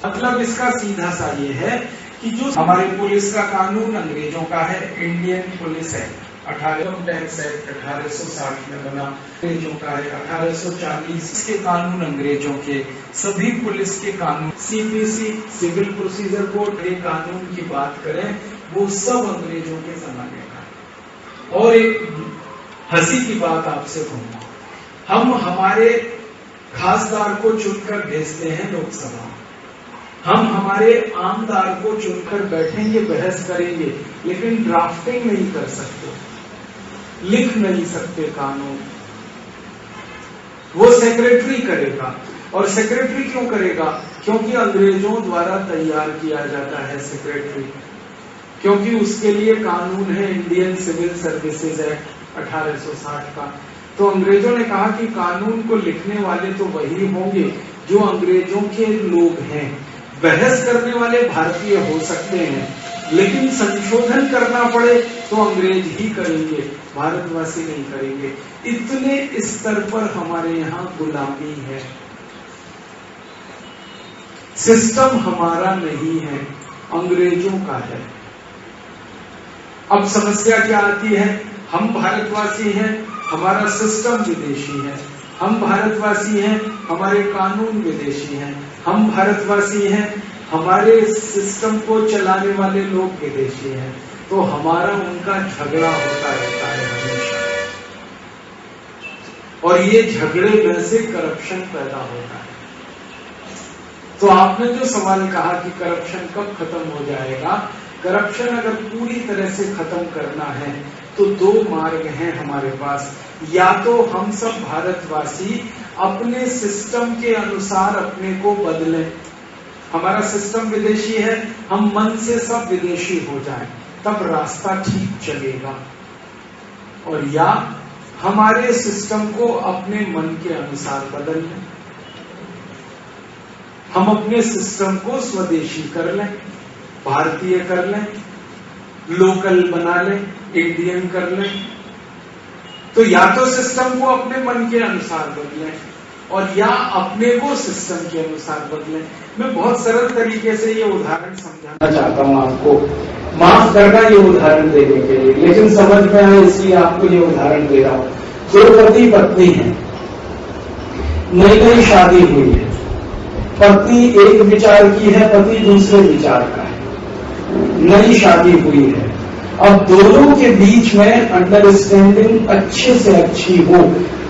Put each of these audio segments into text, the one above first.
मतलब इसका सीधा सा ये है कि जो हमारे पुलिस का कानून अंग्रेजों का है, Indian police act 18 tax act 1860 में बना अंग्रेजों का है, 1840 के कानून अंग्रेजों के, सभी पुलिस के कानून, सीपीसी सिविल प्रोसीजर कोड के कानून की बात करें वो सब अंग्रेजों के जमाने का। और एक हंसी की बात आपसे कहूंगा, हम हमारे खासदार को चुनकर भेजते हैं लोकसभा, हम हमारे आमदार को चुनकर बैठेंगे, बहस करेंगे, लेकिन ड्राफ्टिंग नहीं कर सकते, लिख नहीं सकते कानून, वो सेक्रेटरी करेगा। और सेक्रेटरी क्यों करेगा? क्योंकि अंग्रेजों द्वारा तैयार किया जाता है सेक्रेटरी, क्योंकि उसके लिए कानून है इंडियन सिविल सर्विसेज एक्ट 1860 का। तो अंग्रेजों ने कहा कि कानून को लिखने वाले तो वही होंगे जो अंग्रेजों के लोग हैं, बहस करने वाले भारतीय हो सकते हैं, लेकिन संशोधन करना पड़े तो अंग्रेज ही करेंगे, भारतवासी नहीं करेंगे। इतने स्तर पर हमारे यहाँ गुलामी है, सिस्टम हमारा नहीं है, अंग्रेजों का है। अब समस्या क्या आती है? हम भारतवासी हैं, हमारा सिस्टम विदेशी है, हम भारतवासी हैं, हमारे कानून विदेशी हैं, हम भारतवासी हैं, हमारे सिस्टम को चलाने वाले लोग विदेशी हैं, तो हमारा उनका झगड़ा होता रहता है हमेशा। और ये झगड़े में से करप्शन पैदा होता है। तो आपने जो सवाल कहा कि करप्शन कब खत्म हो जाएगा, करप्शन अगर पूरी तरह से खत्म करना है तो दो मार्ग हैं हमारे पास। या तो हम सब भारतवासी अपने सिस्टम के अनुसार अपने को बदलें, हमारा सिस्टम विदेशी है, हम मन से सब विदेशी हो जाएं, तब रास्ता ठीक चलेगा। और या हमारे सिस्टम को अपने मन के अनुसार बदल लें, हम अपने सिस्टम को स्वदेशी कर लें, भारतीय कर लें, लोकल बना लें, इंडियन कर लें। तो या तो सिस्टम को अपने मन के अनुसार बदलें और या अपने को सिस्टम के अनुसार बदलें। मैं बहुत सरल तरीके से ये उदाहरण समझाना चाहता हूं आपको, माफ करना ये उदाहरण देने के लिए, लेकिन समझ में आए इसलिए आपको ये उदाहरण दे रहा हूं। दो पति पत्नी हैं, नई नई शादी हुई है, पत्नी एक विचार की है, पति दूसरे विचार का है, नई शादी हुई है। अब दोनों के बीच में अंडरस्टैंडिंग अच्छे से अच्छी हो,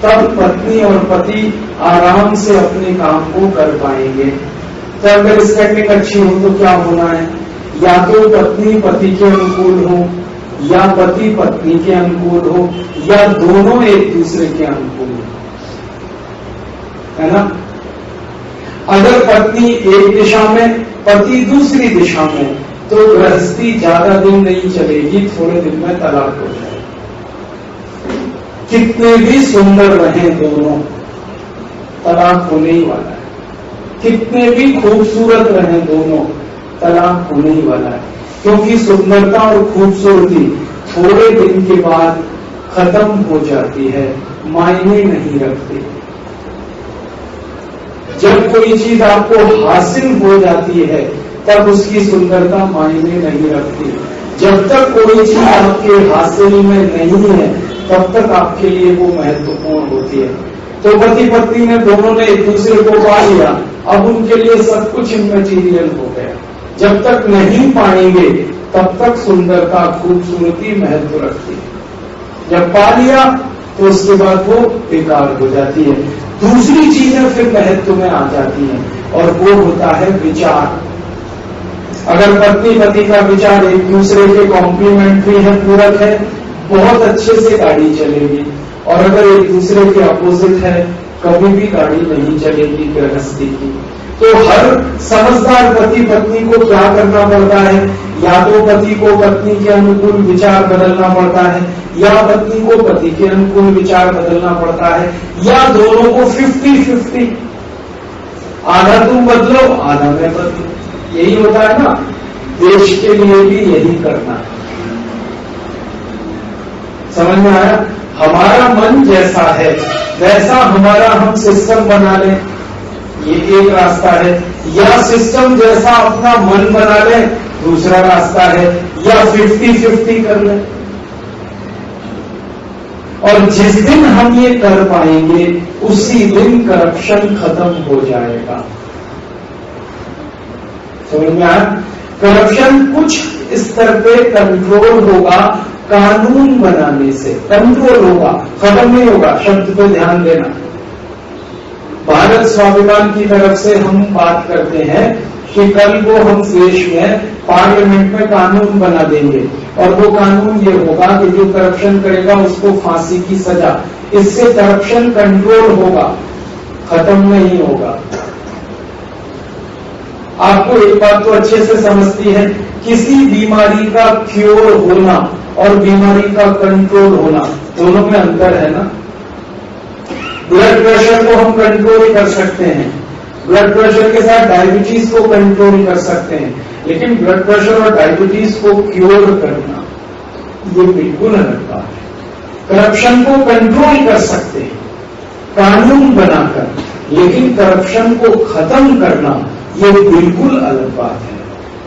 तब पत्नी और पति आराम से अपने काम को कर पाएंगे। तो अंडरस्टैंडिंग अच्छी हो तो क्या होना है? या तो पत्नी पति के अनुकूल हो, या पति पत्नी के अनुकूल हो, या दोनों एक दूसरे के अनुकूल हो, है ना? अगर पत्नी एक दिशा में, पति दूसरी दिशा में, तो गृहस्थी ज्यादा दिन नहीं चलेगी, थोड़े दिन में तलाक हो जाएगी। कितने भी सुंदर रहे दोनों, तलाक होने ही वाला है। कितने भी खूबसूरत रहे दोनों, तलाक होने ही वाला है। क्योंकि सुंदरता और खूबसूरती थोड़े दिन के बाद खत्म हो जाती है, मायने नहीं रखती। जब कोई चीज आपको हासिल हो जाती है तब उसकी सुंदरता मायने नहीं रखती। जब तक कोई चीज आपके हासिल में नहीं है तब तक आपके लिए वो महत्वपूर्ण होती है। तो पति पत्नी ने दोनों ने एक दूसरे को पा लिया, अब उनके लिए सब कुछ इमैटेरियल हो गया। जब तक नहीं पाएंगे तब तक सुंदरता खूबसूरती महत्व रखती है, जब पा लिया तो उसके बाद वो बेकार हो जाती है। दूसरी चीजें फिर महत्व में आ जाती हैं और वो होता है विचार। अगर पत्नी पति का विचार एक दूसरे के कॉम्प्लीमेंट्री है, पूरक है, बहुत अच्छे से गाड़ी चलेगी। और अगर एक दूसरे के अपोजिट है, कभी भी गाड़ी नहीं चलेगी गृहस्थी की। तो हर समझदार पति पत्नी को क्या करना पड़ता है? या तो पति को पत्नी के अनुकूल विचार बदलना पड़ता है, या पत्नी को पति के अनुकूल विचार बदलना पड़ता है, या दोनों को 50-50, आधा तुम बदलो आधा मैं बदलो। यही होता है ना, देश के लिए भी यही करना है। समझ में आया? हमारा मन जैसा है वैसा हमारा हम सिस्टम बना लें, ये एक रास्ता है। या सिस्टम जैसा अपना मन बना ले, दूसरा रास्ता है, या 50-50 कर ले। और जिस दिन हम ये कर पाएंगे उसी दिन करप्शन खत्म हो जाएगा। समझ में आया? करप्शन कुछ स्तर पे कंट्रोल होगा, कानून बनाने से कंट्रोल होगा, खत्म नहीं होगा। शब्द पे ध्यान देना। भारत स्वाभिमान की तरफ से हम बात करते हैं कि कल को हम देश में पार्लियामेंट में कानून बना देंगे और वो कानून ये होगा कि जो करप्शन करेगा उसको फांसी की सजा। इससे करप्शन कंट्रोल होगा, खत्म नहीं होगा। आपको एक बात तो अच्छे से समझती है, किसी बीमारी का क्योर होना और बीमारी का कंट्रोल होना दोनों में अंतर है ना। ब्लड प्रेशर को हम कंट्रोल कर सकते हैं, ब्लड प्रेशर के साथ डायबिटीज को कंट्रोल कर सकते हैं, लेकिन ब्लड प्रेशर और डायबिटीज को क्योर करना ये बिल्कुल अलग बात है। करप्शन को कंट्रोल कर सकते हैं कानून बनाकर, लेकिन करप्शन को खत्म करना ये बिल्कुल अलग बात है।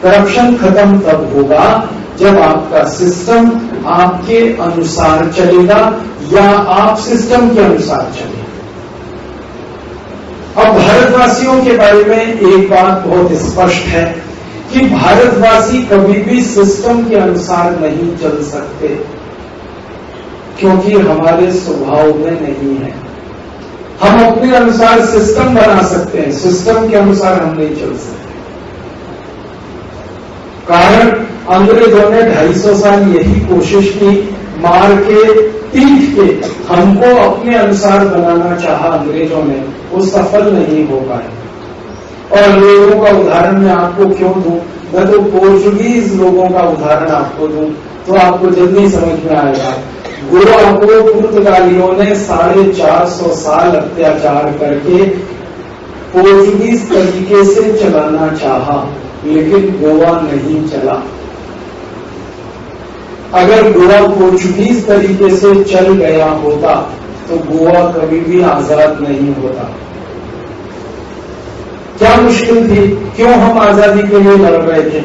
करप्शन खत्म तब होगा जब आपका सिस्टम आपके अनुसार चलेगा या आप सिस्टम के अनुसार चलेगा। अब भारतवासियों के बारे में एक बात बहुत स्पष्ट है कि भारतवासी कभी भी सिस्टम के अनुसार नहीं चल सकते, क्योंकि हमारे स्वभाव में नहीं है। हम अपने अनुसार सिस्टम बना सकते हैं, सिस्टम के अनुसार हम नहीं चल सकते। कारण अंग्रेजों ने 250 साल यही कोशिश की, मार के पीट के हमको अपने अनुसार बनाना चाहा अंग्रेजों ने, वो सफल नहीं हो पाए। और लोगों का उदाहरण मैं आपको क्यों दूं? मैं तो पोर्चुगीज लोगों का उदाहरण आपको दूं तो आपको जल्दी समझ में आएगा। गोवा को पुर्तगालियों ने 450 साल अत्याचार करके पोर्चुगीज तरीके से चलाना चाहा, लेकिन गोवा नहीं चला। अगर गोवा पोर्चुगीज तरीके से चल गया होता तो गोवा कभी भी आजाद नहीं होता। क्या मुश्किल थी? क्यों हम आजादी के लिए लड़ रहे थे?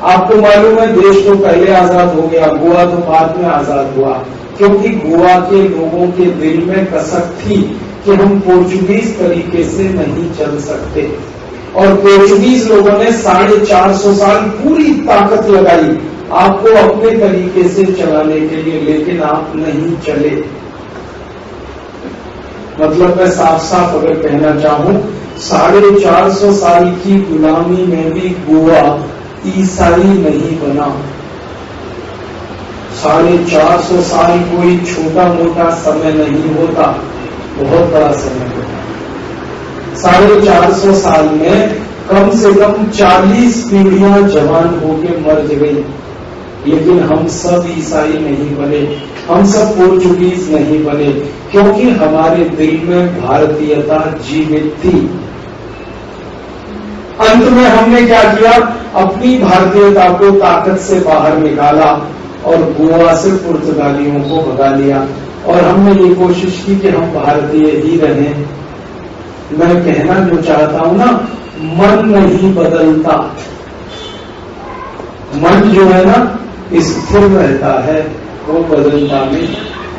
आपको मालूम है देश तो पहले आजाद हो गया, गोवा तो बाद में आजाद हुआ, क्योंकि गोवा के लोगों के दिल में कसक थी कि हम पोर्चुगीज तरीके से नहीं चल सकते। और पोर्चुगीज लोगों ने 450 साल पूरी ताकत लगाई आपको अपने तरीके से चलाने के लिए, लेकिन आप नहीं चले। मतलब मैं साफ साफ अगर कहना चाहूं, 450 साल की गुलामी में भी गोवा ईसाई नहीं बना। 450 साल कोई छोटा मोटा समय नहीं होता, बहुत बड़ा समय होता। 450 साल में कम से कम 40 पीढ़ियां जवान होके मर गई, लेकिन हम सब ईसाई नहीं बने, हम सब पोर्चुगीज नहीं बने, क्योंकि हमारे दिल में भारतीयता जीवित थी। अंत में हमने क्या किया? अपनी भारतीयता को ताकत से बाहर निकाला और गोवा से पुर्तगालियों को भगा लिया, और हमने ये कोशिश की कि हम भारतीय ही रहें। मैं कहना जो चाहता हूं ना, मन नहीं बदलता, मन जो है ना स्थिर रहता है, वो बदलता नहीं।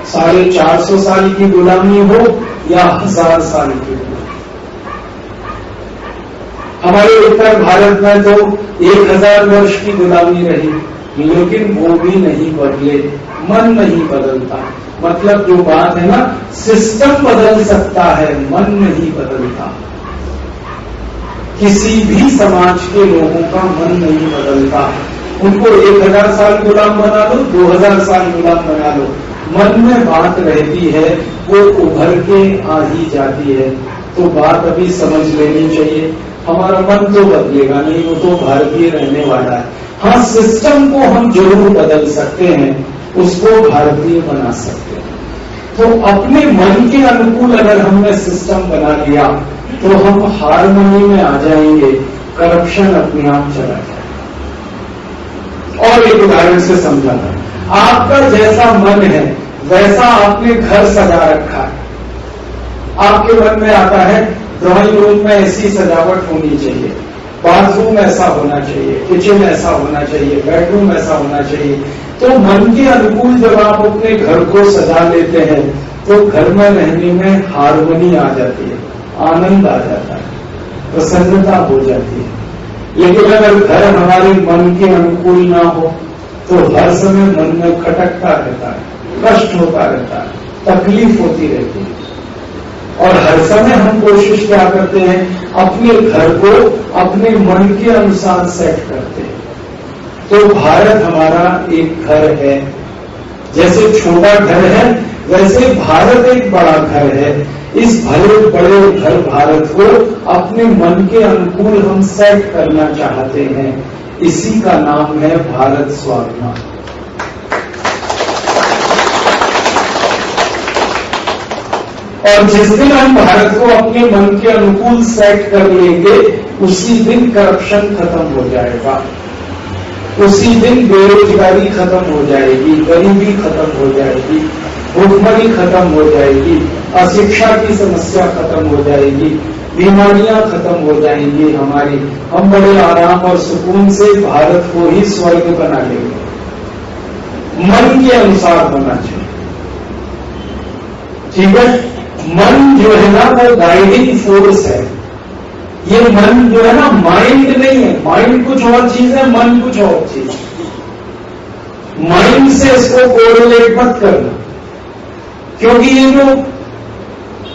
450 साल की गुलामी हो या 1000 साल की गुलामी। हमारे उत्तर भारत में तो 1000 वर्ष की गुलामी रही, लेकिन वो भी नहीं बदले, मन नहीं बदलता। मतलब जो बात है ना, सिस्टम बदल सकता है, मन नहीं बदलता। किसी भी समाज के लोगों का मन नहीं बदलता। उनको 1000 साल गुलाम बना लो, 2000 साल गुलाम बना लो, मन में बात रहती है, वो उभर के आ ही जाती है। तो बात अभी समझ लेनी चाहिए। हमारा मन तो बदलेगा नहीं, वो तो भारतीय रहने वाला है। हाँ, सिस्टम को हम जरूर बदल सकते हैं, उसको भारतीय बना सकते हैं। तो अपने मन के अनुकूल अगर हमने सिस्टम बना लिया तो हम हार्मनी में आ जाएंगे, करप्शन अपने आप चला जाएगा। और एक उदाहरण से समझाता हूं। आपका जैसा मन है वैसा आपने घर सजा रखा है। आपके मन में आता है ड्राइंग रूम में ऐसी सजावट होनी चाहिए, बाथरूम ऐसा होना चाहिए, किचन ऐसा होना चाहिए, बेडरूम ऐसा होना चाहिए। तो मन के अनुकूल जब आप अपने घर को सजा लेते हैं तो घर में रहने में हार्मनी आ जाती है, आनंद आ जाता है, प्रसन्नता हो जाती है। लेकिन अगर घर हमारे मन के अनुकूल ना हो तो हर समय मन में खटकता रहता है, कष्ट होता रहता है, तकलीफ होती रहती है। और हर समय हम कोशिश क्या करते हैं, अपने घर को अपने मन के अनुसार सेट करते हैं। तो भारत हमारा एक घर है, जैसे छोटा घर है वैसे भारत एक बड़ा घर है। इस भले बड़े घर भारत को अपने मन के अनुकूल हम सेट करना चाहते हैं, इसी का नाम है भारत स्वाभिमान। और जिस दिन हम भारत को अपने मन के अनुकूल सेट कर लेंगे उसी दिन करप्शन खत्म हो जाएगा, उसी दिन बेरोजगारी खत्म हो जाएगी, गरीबी खत्म हो जाएगी, भूखमरी खत्म हो जाएगी, अशिक्षा की समस्या खत्म हो जाएगी, बीमारियां खत्म हो जाएंगी हमारी। हम बड़े आराम और सुकून से भारत को ही स्वर्ग बना लेंगे। मन के अनुसार होना चाहिए, ठीक है। मन जो है ना वो गाइडिंग फोर्स है। ये मन जो है ना माइंड नहीं है, माइंड कुछ और चीज है, मन कुछ और चीज है। माइंड से इसको कोरिलेट मत करना, क्योंकि ये जो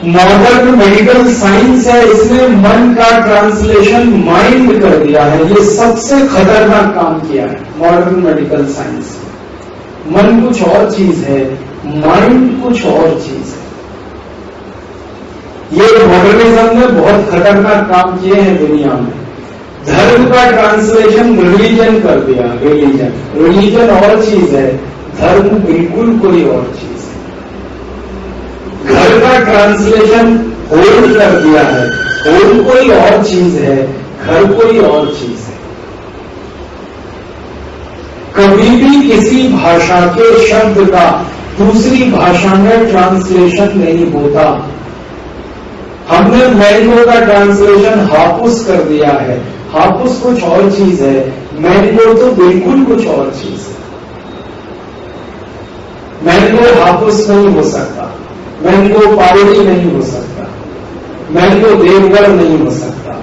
मॉडर्न मेडिकल साइंस है इसने मन का ट्रांसलेशन माइंड कर दिया है। ये सबसे खतरनाक काम किया है मॉडर्न मेडिकल साइंस। मन कुछ और चीज है, माइंड कुछ और चीज है। ये मॉडर्निज्म ने बहुत खतरनाक काम किए हैं दुनिया में। धर्म का ट्रांसलेशन रिलीजन कर दिया, रिलीजन और चीज है, धर्म बिल्कुल कोई और चीज है। घर का ट्रांसलेशन होल्ड कर दिया है, होल्ड कोई और चीज है, घर कोई और चीज है। कभी भी किसी भाषा के शब्द का दूसरी भाषा में ट्रांसलेशन नहीं होता। हमने मैंगो का ट्रांसलेशन हापुस कर दिया है। हापुस कुछ और चीज है, मैंगो तो बिल्कुल कुछ और चीज है। मैंगो हापुस नहीं हो सकता, मैंगो पावड़ी नहीं हो सकता, मैंगो देवगढ़ नहीं हो सकता,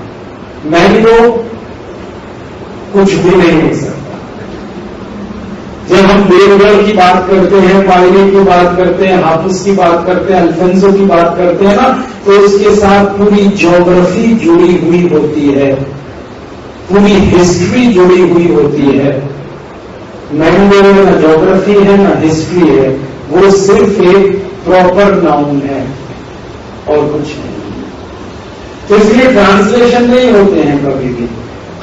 मैंगो कुछ भी नहीं हो सकता। जब हम देवगढ़ की बात करते हैं, पायरी की बात करते हैं, हापुस की बात करते हैं, अल्फेंसो की बात करते हैं ना, तो उसके साथ पूरी ज्योग्राफी जुड़ी हुई होती है, पूरी हिस्ट्री जुड़ी हुई होती है। मैंगो में ना ज्योग्राफी है ना हिस्ट्री है, वो सिर्फ एक प्रॉपर नाउन है और कुछ नहीं। तो इसलिए ट्रांसलेशन नहीं होते हैं कभी भी।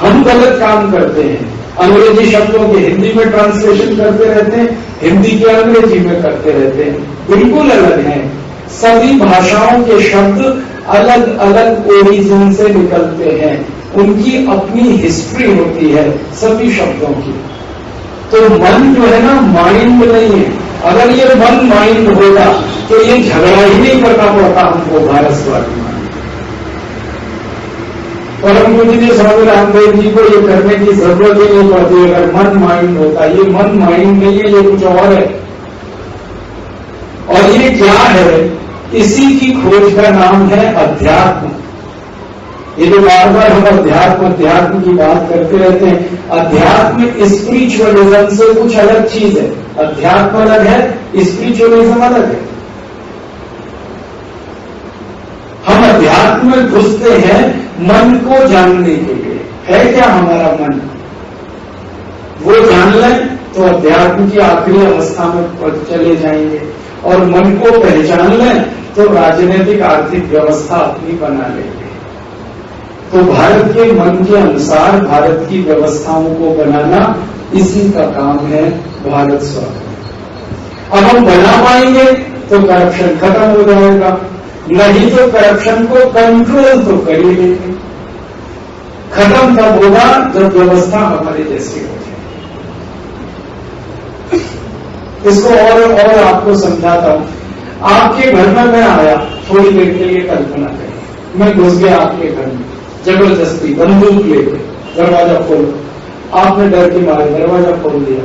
हम गलत काम करते हैं, अंग्रेजी शब्दों के हिंदी में ट्रांसलेशन करते रहते हैं, हिंदी के अंग्रेजी में करते रहते हैं, बिल्कुल अलग है। सभी भाषाओं के शब्द अलग अलग ओरिजिन से निकलते हैं, उनकी अपनी हिस्ट्री होती है सभी शब्दों की। तो मन जो है ना माइंड नहीं है। अगर ये मन माइंड होगा तो ये झगड़ा ही नहीं करना पड़ता हमको भारत स्वाभिमान। परम पूज्य स्वामी रामदेव जी को ये करने की जरूरत ही नहीं पड़ती अगर मन माइंड होता। ये मन माइंड नहीं है, ये कुछ और है। और ये क्या है, इसी की खोज का नाम है अध्यात्म। ये जो बार बार हम अध्यात्म की बात करते रहते हैं, अध्यात्म स्पिरिचुअलिज्म से कुछ अलग चीज है। अध्यात्म अलग है, स्पिरिचुअलिज्म अलग है। हम अध्यात्म में घुसते हैं मन को जानने के लिए। है क्या हमारा मन, वो जान लें तो अध्यात्म की आखिरी अवस्था में चले जाएंगे। और मन को पहचान लें तो राजनीतिक आर्थिक व्यवस्था अपनी बना लेंगे। तो भारत के मन के अनुसार भारत की व्यवस्थाओं को बनाना, इसी का काम है भारत स्वाभिमान। अब हम बना पाएंगे तो करप्शन खत्म हो जाएगा, नहीं तो करप्शन को कंट्रोल तो कर ही लेंगे। खत्म तब होगा जब व्यवस्था हमारे जैसी हो जाए। इसको और आपको समझाता हूं। आपके घर में मैं आया, थोड़ी देर के लिए कल्पना करें, मैं घुस गया आपके घर में जबरदस्ती, बंदूक लेके, दरवाजा खोलो, आपने डर के मारे दरवाजा खोल दिया,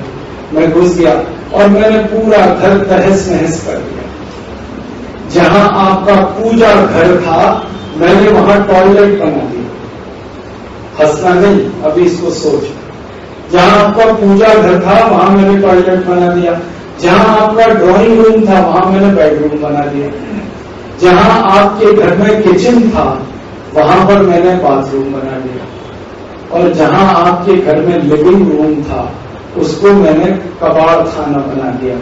मैं घुस गया और मैंने पूरा घर तहस नहस कर दिया। जहां आपका पूजा घर था मैंने वहां टॉयलेट बना दिया। हंसना नहीं, अभी इसको सोच। जहां आपका पूजा घर था वहां मैंने टॉयलेट बना दिया। जहां आपका ड्राइंग रूम था वहां मैंने बेडरूम बना दिया। जहां आपके घर में किचन था वहां पर मैंने बाथरूम बना दिया। और जहां आपके घर में लिविंग रूम था उसको मैंने कबाड़ खाना बना दिया,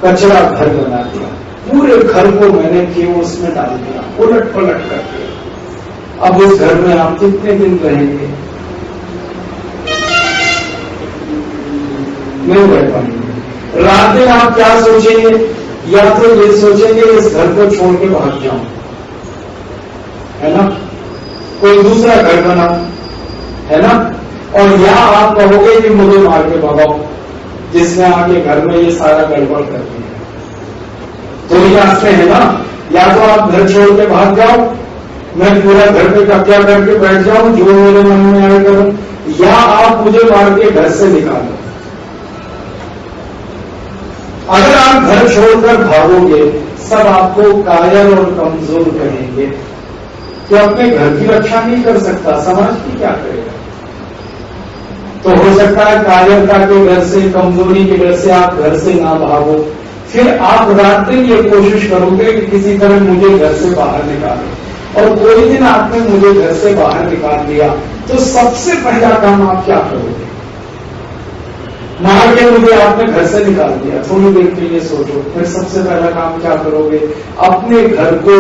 कचरा घर बना दिया। पूरे घर को मैंने केओस में डाल दिया, उलट पलट कर दिया। अब उस घर में आप कितने दिन रहेंगे? नहीं रह पाएंगे। रात दिन आप क्या सोचेंगे? या तो ये सोचेंगे इस घर को छोड़ के भाग जाऊं, है ना, कोई दूसरा घर बनाओ, है ना, और या आप कहोगे कि मुझे मार के भगाओ, जिसने आके घर में ये सारा गड़बड़ कर दिया। तो ये रास्ते हैं ना, या तो आप घर छोड़ के भाग जाओ, मैं पूरा घर पे कब्जा करके बैठ जाऊं, जो मेरे मन में आए करूं, या आप मुझे मार के घर से निकालो। अगर आप घर छोड़कर भागोगे सब आपको कायर और कमजोर कहेंगे कि अपने घर की रक्षा नहीं कर सकता, समाज की क्या करेगा। तो हो सकता है कायरता के डर से, कमजोरी के डर से आप घर से ना भागो, फिर आप रात दिन ये कोशिश करोगे कि किसी तरह मुझे घर से बाहर निकाले। और कोई दिन आपने मुझे घर से बाहर निकाल दिया तो सबसे पहला काम आप क्या करोगे? मार के मुझे आपने घर से निकाल दिया, थोड़ी देर के लिए सोचो, फिर सबसे पहला काम क्या करोगे? अपने घर को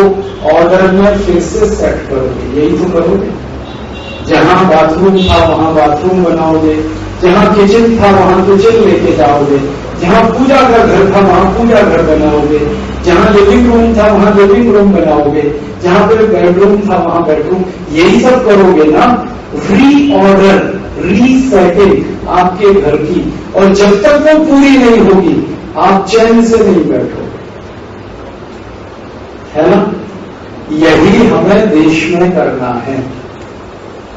ऑर्डर में फिर से सेट करोगे। यही तो करोगे। जहां बाथरूम था वहां बाथरूम बनाओगे, जहां किचन था वहां किचन लेके जाओगे, जहां पूजा का घर था वहां पूजा घर बनाओगे, जहां लिविंग रूम था वहां लिविंग रूम बनाओगे, जहां पे बेडरूम था वहां बेडरूम। यही सब करोगे ना। रीऑर्डर, रीसेटिंग आपके घर की। और जब तक वो पूरी नहीं होगी आप चैन से नहीं बैठोगे, है ना। यही हमें देश में करना है।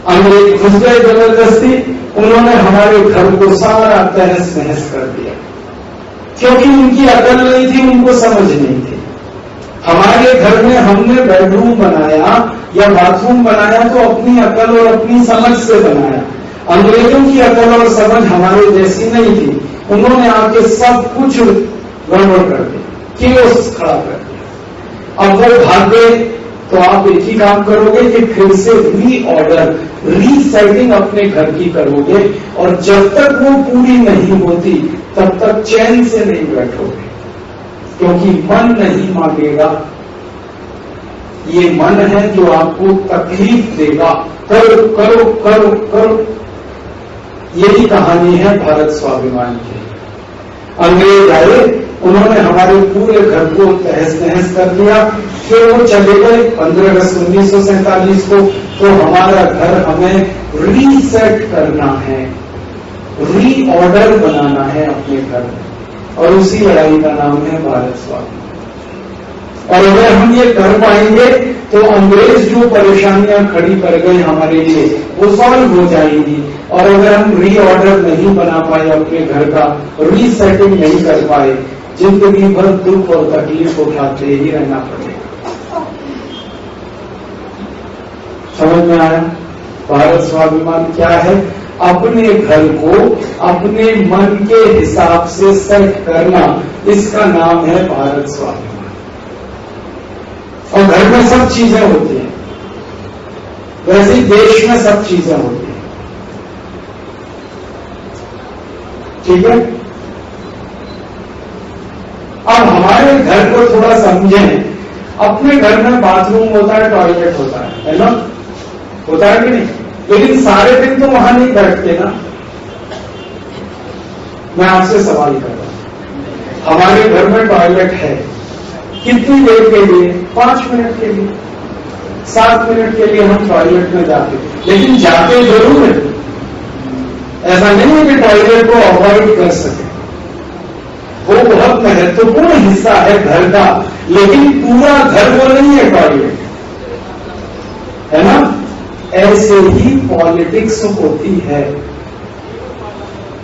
अंग्रेज घुस गए जबरदस्ती, उन्होंने हमारे घर को सारा तहस नहस कर दिया, क्योंकि उनकी अकल नहीं थी, उनको समझ नहीं थी। हमारे घर में हमने बेडरूम बनाया या बाथरूम बनाया तो अपनी अकल और अपनी समझ से बनाया। अंग्रेजों की अकल और समझ हमारे जैसी नहीं थी, उन्होंने आके सब कुछ गड़बड़ कर दिया, केओस खड़ा कर दिया। अब वो भाग गए तो आप एक ही काम करोगे कि फिर से रीऑर्डर, रीसेटिंग अपने घर की करोगे। और जब तक वो पूरी नहीं होती तब तक चैन से नहीं बैठोगे, क्योंकि मन नहीं मांगेगा। ये मन है जो आपको तकलीफ देगा, करो करो करो करो। यही कहानी है भारत स्वाभिमान की। अंग्रेज आए, उन्होंने हमारे पूरे घर को तहस नहस कर दिया, फिर वो चले गए 15 अगस्त 1947 को। तो हमारा घर हमें रीसेट करना है, रीऑर्डर बनाना है अपने घर में, और उसी लड़ाई का नाम है भारत स्वाभिमान। और अगर हम ये कर पाएंगे तो अंग्रेज जो परेशानियां खड़ी कर गए हमारे लिए वो सॉल्व हो जाएंगी। और अगर हम रीऑर्डर नहीं बना पाए अपने घर का, रीसेटिंग नहीं कर पाए, जिंदगी भर दुख और तकलीफ उठाते ही रहना पड़ेगा। समझ में आया? भारत स्वाभिमान क्या है? अपने घर को अपने मन के हिसाब से सेट करना, इसका नाम है भारत स्वाभिमान। और घर में सब चीजें होती हैं, वैसे ही देश में सब चीजें होती हैं। ठीक है। अब हमारे घर को थोड़ा समझें। अपने घर में बाथरूम होता है, टॉयलेट होता है ना, होता है कि नहीं? लेकिन सारे दिन तो वहां नहीं बैठते ना। मैं आपसे सवाल कर रहा हूं, हमारे घर में टॉयलेट है, कितनी देर के लिए? 5 मिनट के लिए, 7 मिनट के लिए हम टॉयलेट में जाते, लेकिन जाते जरूर है। ऐसा नहीं है कि टॉयलेट को अवॉइड कर सके, वो बहुत महत्वपूर्ण हिस्सा है घर का, लेकिन पूरा घर वो नहीं है टॉयलेट। है ना? ऐसे ही पॉलिटिक्स होती है।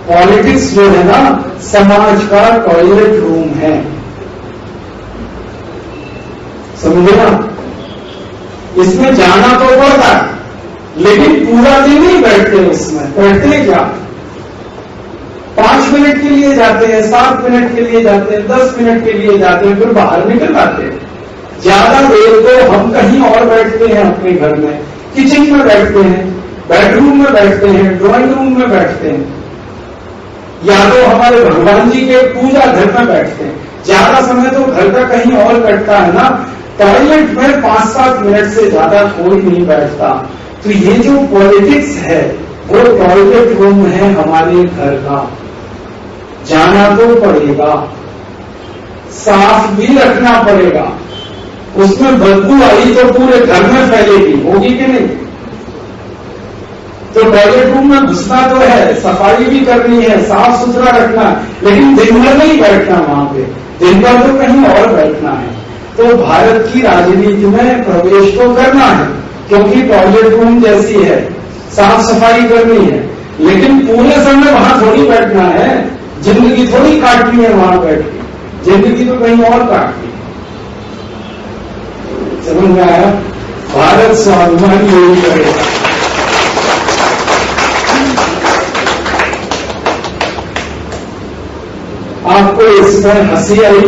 पॉलिटिक्स जो है ना, समाज का टॉयलेट रूम है, समझे ना? इसमें जाना तो पड़ता है, लेकिन पूरा दिन नहीं बैठते उसमें। बैठते हैं क्या? 5 मिनट के लिए जाते हैं, 7 मिनट के लिए जाते हैं, 10 मिनट के लिए जाते हैं, फिर बाहर निकल आते हैं। ज्यादा देर तो हम कहीं और बैठते हैं, अपने घर में, किचन में बैठते हैं, बेडरूम में बैठते हैं, ड्राइंग रूम में बैठते हैं, या तो हमारे भगवान जी के पूजा घर में बैठते हैं। ज्यादा समय तो घर का कहीं और कटता है ना। टॉयलेट में 5-7 मिनट से ज्यादा कोई नहीं बैठता। तो ये जो पॉलिटिक्स है वो टॉयलेट रूम है हमारे घर का। जाना तो पड़ेगा, साफ भी रखना पड़ेगा। उसमें बदबू आई तो पूरे घर में फैलेगी, होगी कि नहीं? तो टॉयलेट रूम में घुसना तो है, सफाई भी करनी है, साफ सुथरा रखना, लेकिन दिन भर नहीं बैठना वहां पे, दिन भर तो कहीं और बैठना है। तो भारत की राजनीति में प्रवेश तो करना है, क्योंकि टॉयलेट रूम जैसी है, साफ सफाई करनी है, लेकिन पूरे समय वहां थोड़ी बैठना है। जिंदगी थोड़ी काटनी है वहां बैठ के, जिंदगी तो कहीं और काटनी है। समझ में आया? भारत स्वाभिमान यही करेगा। आपको इसमें हंसी आई?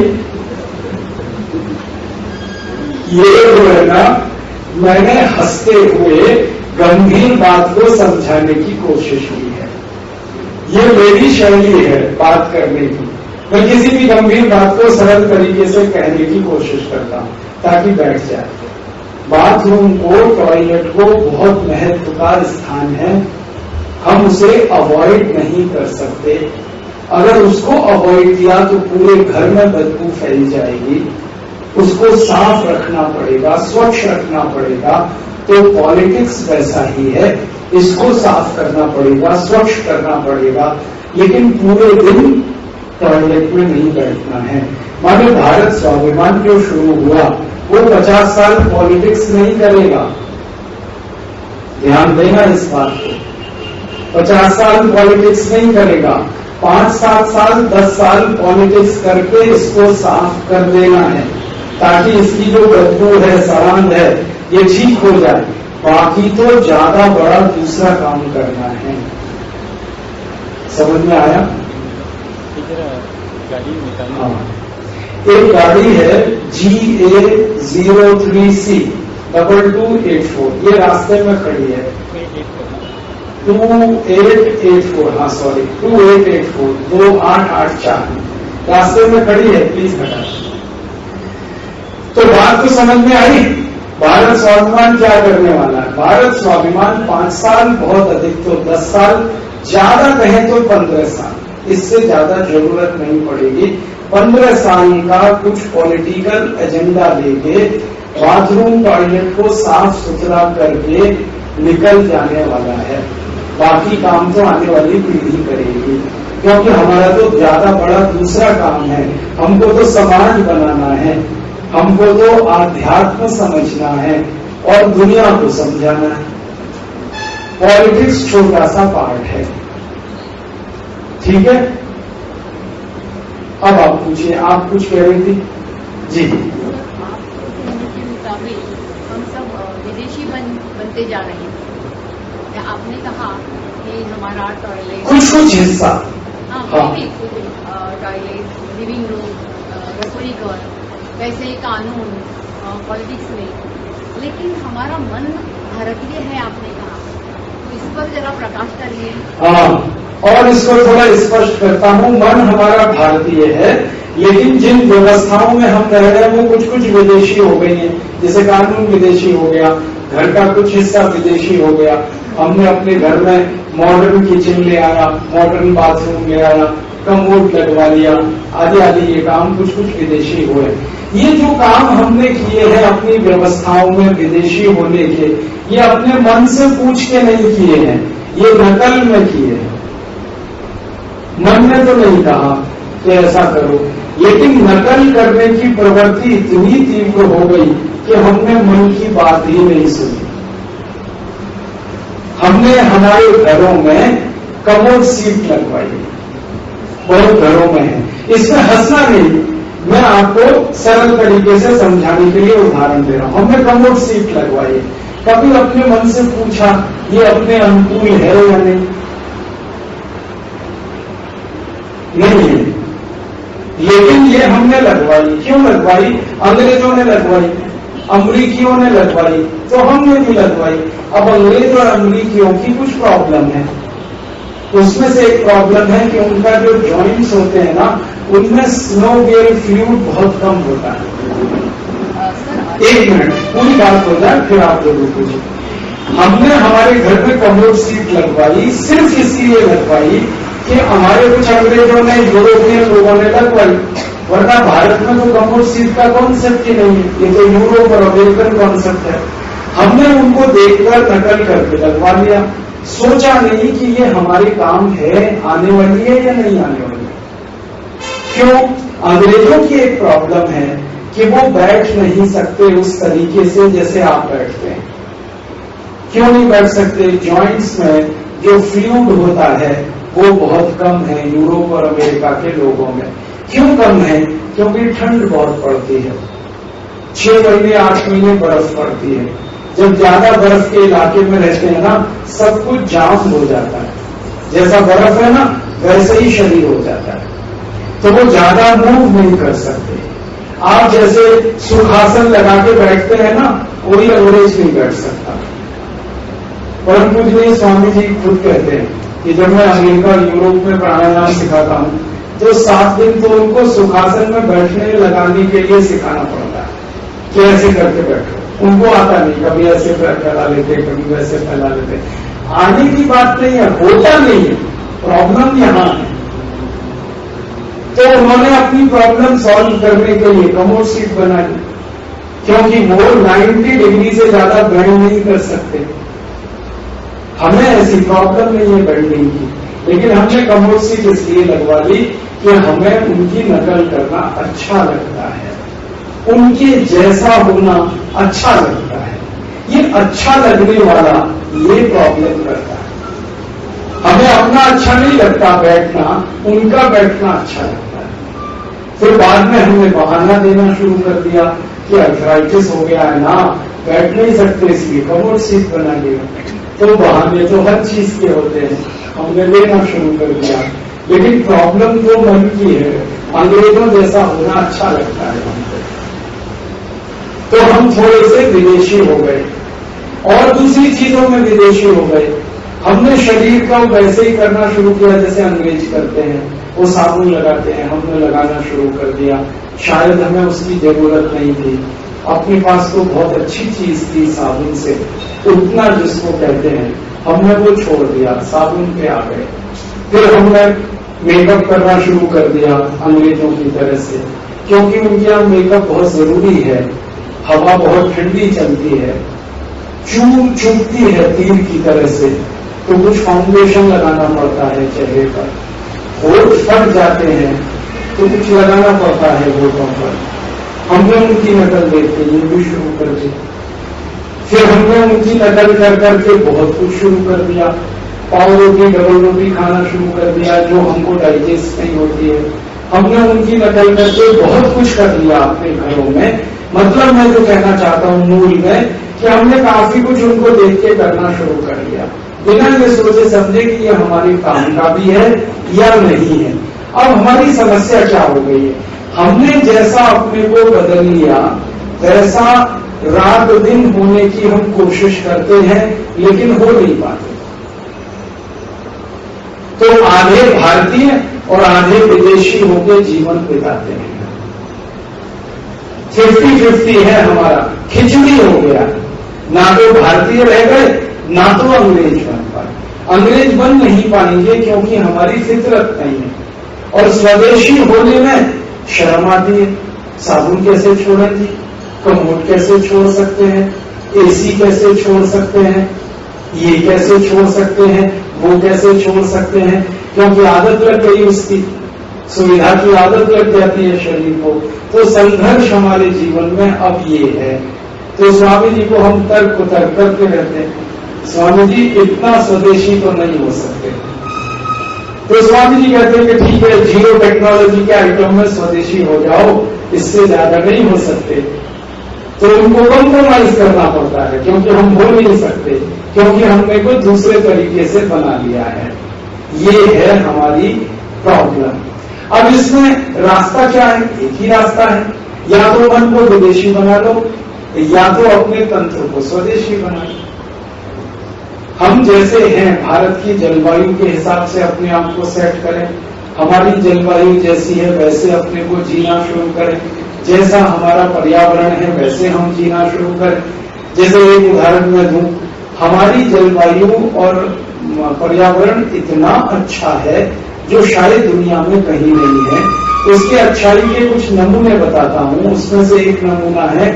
ये जो है ना, मैंने हंसते हुए गंभीर बात को समझाने की कोशिश की है। ये मेरी शैली है बात करने की। मैं किसी भी गंभीर बात को सरल तरीके से कहने की कोशिश करता हूं ताकि बैठ जाए। बाथरूम को, टॉयलेट को बहुत महत्व का स्थान है। हम उसे अवॉइड नहीं कर सकते। अगर उसको अवॉइड किया तो पूरे घर में बदबू फैल जाएगी। उसको साफ रखना पड़ेगा, स्वच्छ रखना पड़ेगा। तो पॉलिटिक्स वैसा ही है, इसको साफ करना पड़ेगा, स्वच्छ करना पड़ेगा, लेकिन पूरे दिन टॉयलेट में नहीं बैठना है। माने भारत स्वाभिमान जो शुरू हुआ वो 50 साल पॉलिटिक्स नहीं करेगा, ध्यान देना इस बात को। 50 साल पॉलिटिक्स नहीं करेगा, 5-7 साल 10 साल पॉलिटिक्स करके इसको साफ कर देना है, ताकि इसकी जो बदबू है, सड़ांध है, ये ठीक हो जाए। बाकी तो ज्यादा बड़ा दूसरा काम करना है। समझ में आया? हाँ, एक गाड़ी है GA03C 2284, ये रास्ते में खड़ी है। 2884, हाँ सॉरी 2884, 2884 रास्ते में खड़ी है, प्लीज हटा। तो बात तो समझ में आई? भारत स्वाभिमान क्या करने वाला है? भारत स्वाभिमान 5 साल, बहुत अधिक तो 10 साल, ज्यादा कहें तो 15 साल, इससे ज्यादा जरूरत नहीं पड़ेगी। 15 साल का कुछ पॉलिटिकल एजेंडा लेके बाथरूम, टॉयलेट को साफ सुथरा करके निकल जाने वाला है। बाकी काम तो आने वाली पीढ़ी करेगी, क्योंकि हमारा तो ज्यादा बड़ा दूसरा काम है। हमको तो समाज बनाना है, हमको तो आध्यात्म समझना है और दुनिया को समझाना है। पॉलिटिक्स छोटा सा पार्ट है, ठीक है? अब आप पूछिए, आप कुछ कह रही थी जी? आपके मुताबिक हम सब विदेशी बनते जा रहे हैं। आपने कहा कि हमारा टॉयलेट, कुछ हिस्सा, हाँ टॉयलेट, लिविंग रूम, रसोई घर, वैसे कानून, पॉलिटिक्स में, लेकिन हमारा मन भारतीय है आपने कहा, तो इस पर जरा प्रकाश डालिए। हाँ, और इसको थोड़ा स्पष्ट करता हूँ। मन हमारा भारतीय है, लेकिन जिन व्यवस्थाओं में हम रह रहे हैं वो कुछ कुछ विदेशी हो गई है। जैसे कानून विदेशी हो गया, घर का कुछ हिस्सा विदेशी हो गया। हमने अपने घर में मॉडर्न किचन ले आया, मॉडर्न बाथरूम ले आया, कमोड लगवा लिया, आदि आदि ये काम कुछ कुछ विदेशी हुए। ये जो काम हमने किए हैं अपनी व्यवस्थाओं में विदेशी होने के, ये अपने मन से पूछ के नहीं किए हैं, ये नकल में किए हैं। मन ने तो नहीं कहा कि ऐसा करो, लेकिन नकल करने की प्रवृत्ति इतनी तीव्र हो गई कि हमने मन की बात ही नहीं सुनी। हमने हमारे घरों में कमोड सीट लगवाई, बहुत घरों में है। इसमें हंसना नहीं, मैं आपको सरल तरीके से समझाने के लिए उदाहरण दे रहा हूं। हमने कमोड सीट लगवाई, कभी अपने मन से पूछा ये अपने अनुकूल है या नहीं? नहीं है, लेकिन ये हमने लगवाई। क्यों लगवाई? अंग्रेजों ने लगवाई, अमरीकियों ने लगवाई, तो हमने भी लगवाई। अब अंग्रेज और अमरीकियों की कुछ प्रॉब्लम है, उसमें से एक प्रॉब्लम है कि उनका जो जॉइंट्स होते हैं ना, उनमें सिनोवियल फ्लूइड बहुत कम होता है। एक मिनट, पूरी बात हो जाए फिर आप जरूर पूछिए। हमने हमारे घर में कमोड सीट लगवाई, सिर्फ इसलिए लगवाई कि हमारे कुछ अंग्रेजों ने, यूरोपियन लोगों ने लगवाई, वरना भारत में तो कमोड सीट का कॉन्सेप्ट ही नहीं है, ये तो यूरोप और अमेरिकन कॉन्सेप्ट है। हमने उनको देखकर नकल करके लगवा लिया, सोचा नहीं कि ये हमारे काम है, आने वाली है या नहीं आने वाली है। क्यों? अंग्रेजों की एक प्रॉब्लम है कि वो बैठ नहीं सकते उस तरीके से जैसे आप बैठते हैं। क्यों नहीं बैठ सकते? जॉइंट्स में जो फ्लूइड होता है वो बहुत कम है यूरोप और अमेरिका के लोगों में। क्यों कम है? क्योंकि ठंड बहुत पड़ती है, 6 महीने 8 महीने बर्फ पड़ती है। जब ज्यादा बर्फ के इलाके में रहते हैं ना, सब कुछ जाम हो जाता है, जैसा बर्फ है ना वैसे ही शरीर हो जाता है, तो वो ज्यादा मूव नहीं कर सकते। आप जैसे सुखासन लगा के बैठते हैं ना, कोई अंग्रेज नहीं बैठ सकता। परम पूजनीय स्वामी जी खुद कहते हैं कि जब मैं अमेरिका यूरोप में प्राणायाम सिखाता हूं तो 7 दिन तो उनको सुखासन में बैठने लगाने के लिए सिखाना पड़ता है कि ऐसे करके बैठो। उनको आता नहीं, कभी ऐसे फैला लेते, कभी वैसे फैला लेते। आने की बात नहीं है, होता नहीं है, प्रॉब्लम यहां है। तो उन्होंने अपनी प्रॉब्लम सॉल्व करने के लिए कमोड सीट बना ली, क्योंकि वो 90 डिग्री से ज्यादा बेंड नहीं कर सकते। हमें ऐसी प्रॉब्लम नहीं है बेंडिंग की, लेकिन हमने कमोड सीट इसलिए लगवा ली कि हमें उनकी नकल करना अच्छा लगता है, उनके जैसा होना अच्छा लगता है। ये अच्छा लगने वाला ये प्रॉब्लम करता है। हमें अपना अच्छा नहीं लगता बैठना, उनका बैठना अच्छा लगता है। फिर बाद में हमने बहाना देना शुरू कर दिया कि अर्थराइटिस हो गया है ना, बैठ नहीं सकते, इसलिए कमोड सीट बना लिया। तो बहाने तो हर चीज के होते हैं, हमने लेना शुरू कर दिया। लेकिन प्रॉब्लम तो मन की है, अंग्रेजों जैसा होना अच्छा लगता है हमको, तो हम थोड़े से विदेशी हो गए और दूसरी चीजों में विदेशी हो गए। हमने शरीर को वैसे ही करना शुरू किया जैसे अंग्रेज करते हैं, वो साबुन लगाते हैं, हमने लगाना शुरू कर दिया। शायद हमें उसकी जरूरत नहीं थी, अपने पास तो बहुत अच्छी चीज थी साबुन से, उतना जिसको कहते हैं, हमने वो छोड़ दिया, साबुन पे आ गए। फिर हमने मेकअप करना शुरू कर दिया अंग्रेजों की तरह से, क्योंकि उनके यहाँ मेकअप बहुत जरूरी है। हवा बहुत ठंडी चलती है, चुभती है तीर की तरह से, तो कुछ फाउंडेशन लगाना पड़ता है चेहरे पर। होठ फट जाते हैं तो कुछ लगाना पड़ता है होठों पर। हमने उनकी नकल देखी, ये भी शुरू कर दी। फिर हमने उनकी नकल कर करके बहुत कुछ शुरू कर दिया। पाव रोटी, डबल रोटी खाना शुरू कर दिया जो हमको डाइजेस्ट नहीं होती है। हमने उनकी नकल करके बहुत कुछ कर लिया अपने घरों में। मतलब मैं जो कहना चाहता हूं मूल में कि हमने काफी कुछ उनको देख के करना शुरू कर दिया, बिना ये सोचे समझे कि ये हमारे काम का भी है या नहीं है। अब हमारी समस्या क्या हो गई है? हमने जैसा अपने को बदल लिया वैसा रात दिन होने की हम कोशिश करते हैं, लेकिन हो नहीं पाते। तो आधे भारतीय और आधे विदेशी होकर जीवन बिताते हैं। 50-50 है हमारा, खिचड़ी हो गया, ना तो भारतीय रह गए ना तो अंग्रेज बन पाए। अंग्रेज बन नहीं पाएंगे क्योंकि हमारी फितरत नहीं है, और स्वदेशी होने में शर्म आती है। साबुन कैसे छोड़ेंगे, कमोड कैसे छोड़ सकते हैं, एसी कैसे छोड़ सकते हैं, ये कैसे छोड़ सकते हैं, वो कैसे छोड़ सकते हैं, क्योंकि आदत लग गई, उसकी सुविधा की आदत लग जाती है शरीर को। तो संघर्ष हमारे जीवन में अब ये है। तो स्वामी जी को हम तर्क करते रहते हैं, स्वामी जी इतना स्वदेशी तो नहीं हो सकते। तो स्वामी जी कहते हैं कि ठीक है, जीरो टेक्नोलॉजी के आइटम में स्वदेशी हो जाओ, इससे ज्यादा नहीं हो सकते। तो उनको कॉम्प्रोमाइज करना पड़ता है, क्योंकि हम हो नहीं सकते, क्योंकि हमने कोई दूसरे तरीके से बना लिया है। ये है हमारी प्रॉब्लम। अब इसमें रास्ता क्या है? एक ही रास्ता है, या तो मन को विदेशी बना लो, या तो अपने तंत्र को स्वदेशी बना लो। हम जैसे हैं, भारत की जलवायु के हिसाब से अपने आप को सेट करें, हमारी जलवायु जैसी है वैसे अपने को जीना शुरू करें, जैसा हमारा पर्यावरण है वैसे हम जीना शुरू करें। जैसे एक उदाहरण मैं दूं, हमारी जलवायु और पर्यावरण इतना अच्छा है जो शायद दुनिया में कहीं नहीं है। उसके अच्छाई के कुछ नमूने बताता हूं। उसमें से एक नमूना है,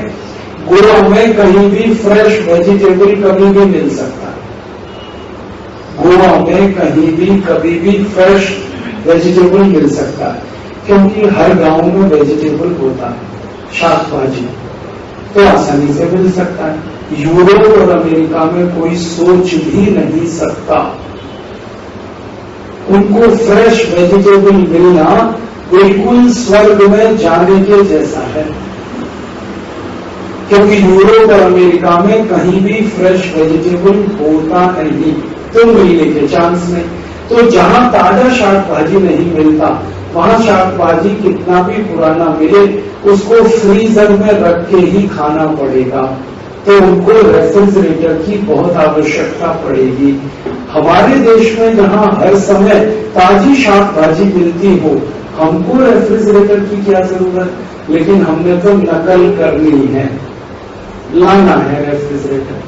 गोवा में कहीं भी फ्रेश वेजिटेबल कभी भी मिल सकता है। गोवा में कहीं भी कभी भी फ्रेश वेजिटेबल मिल सकता है, क्योंकि हर गांव में वेजिटेबल होता है, शाक भाजी तो आसानी से मिल सकता है। यूरोप और अमेरिका में कोई सोच भी नहीं सकता, उनको फ्रेश वेजिटेबल मिलना बिल्कुल स्वर्ग में जाने के जैसा है, क्योंकि यूरोप और अमेरिका में कहीं भी फ्रेश वेजिटेबल होता नहीं, तो मिलने के चांस नहीं। तो जहां ताजा शाक भाजी नहीं मिलता, वहां शाक भाजी कितना भी पुराना मिले उसको फ्रीजर में रख के ही खाना पड़ेगा, तो उनको रेफ्रिजरेटर की बहुत आवश्यकता पड़ेगी। हमारे देश में जहां हर समय ताजी शाक भाजी मिलती हो, हमको रेफ्रिजरेटर की क्या जरूरत? लेकिन हमने तो नकल करनी है, लाना है रेफ्रिजरेटर,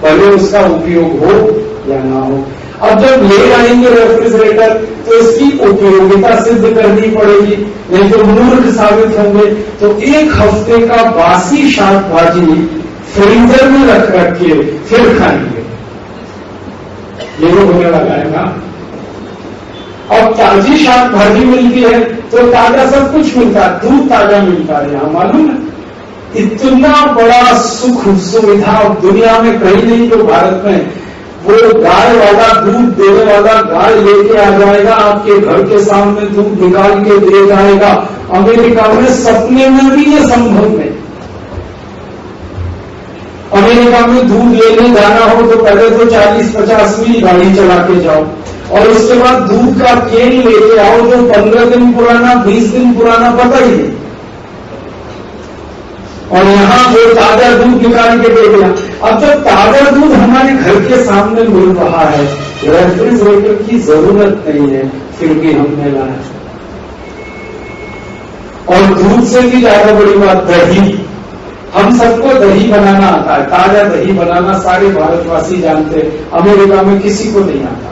भले उसका उपयोग हो या ना हो। अब जब ले आएंगे रेफ्रिजरेटर तो इसकी उपयोगिता सिद्ध करनी पड़ेगी, नहीं तो मूर्ख साबित होंगे। तो एक हफ्ते का बासी शाक भाजी फ्रीजर में रख के फिर खाएंगे, ये तो होने वाला है ना। अब ताजी शाक भाजी मिलती है तो ताजा सब कुछ मिलता है, दूध ताजा मिलता है, यहां मालूम है। इतना बड़ा सुख सुविधा दुनिया में कहीं नहीं, जो भारत में वो गाय वाला दूध देने वाला गाय लेके आ जाएगा, आपके घर के सामने दूध निकाल के दे जाएगा। अमेरिका में सपने में भी ये संभव नहीं। अमेरिका में दूध लेने जाना हो तो पहले तो 40-50 मील गाड़ी चला के जाओ, और उसके बाद दूध का केन लेके आओ जो 15 दिन पुराना 20 दिन पुराना पता ही नहीं, और यहां वो ताजा दूध निकाल के दे दिया। अब जब ताजा दूध हमारे घर के सामने मिल रहा है, रेफ्रिजरेटर की जरूरत नहीं है, फिर भी हमने लाया। और दूध से भी ज्यादा बड़ी बात दही, हम सबको दही बनाना आता है, ताजा दही बनाना सारे भारतवासी जानते हैं, अमेरिका में किसी को नहीं आता।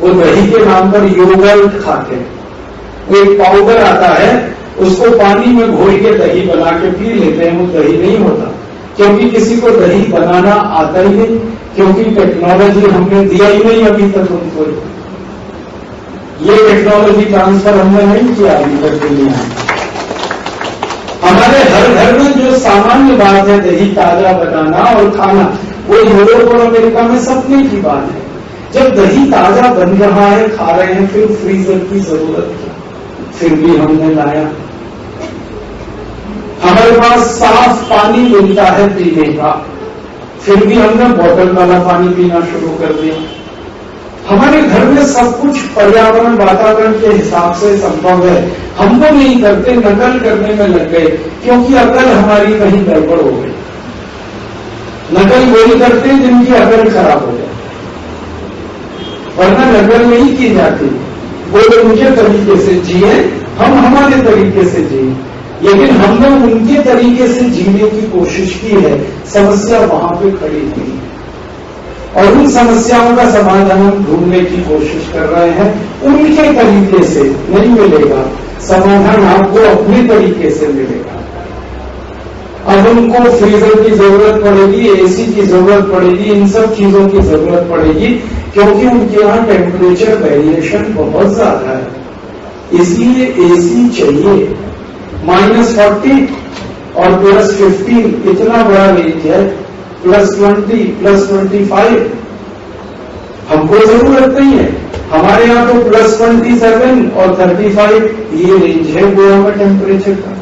वो दही के नाम पर योगर्ट खाते हैं, वो एक पाउडर आता है, उसको पानी में घोल के दही बना के पी लेते हैं, वो दही नहीं होता, क्योंकि किसी को दही बनाना आता ही नहीं, क्योंकि टेक्नोलॉजी हमने दिया ही नहीं अभी तक उनको। ये टेक्नोलॉजी ट्रांसफर हमने नहीं किया अभी तक दुनिया में। हमारे हर घर में जो सामान्य बात है दही ताजा बनाना और खाना, वो यूरोप और अमेरिका में सपने की बात है। जब दही ताजा बन रहा है, खा रहे हैं, फिर फ्रीजर की जरूरत क्या? फिर भी हमने लाया। हमारे पास साफ पानी मिलता है पीने का, फिर भी हमने बोतल वाला पानी पीना शुरू कर दिया। हमारे घर में सब कुछ पर्यावरण वातावरण के हिसाब से संभव है, हम वो नहीं करते, नकल करने में लग गए, क्योंकि अकल हमारी कहीं गड़बड़ हो गई। नकल वही करते हैं जिनकी अकल खराब हो जाए, वरना नकल नहीं की जाती। वो लोग उनके तरीके से जिए, हम हमारे तरीके से जिए, लेकिन हमने उनके तरीके से जीने की कोशिश की है, समस्या वहां पे खड़ी हुई है, और उन समस्याओं का समाधान हम ढूंढने की कोशिश कर रहे हैं। उनके तरीके से नहीं मिलेगा समाधान, आपको अपने तरीके से मिलेगा। अब उनको फ्रीजर की जरूरत पड़ेगी, एसी की जरूरत पड़ेगी, इन सब चीजों की जरूरत पड़ेगी, क्योंकि उनके यहाँ टेम्परेचर वेरिएशन बहुत ज्यादा है, इसलिए एसी चाहिए। -40 और +15 इतना बड़ा रेंज है, +20, +25 हमको जरूरत नहीं है। हमारे यहाँ तो +27 और 35 ये रेंज है गोवा में टेम्परेचर का।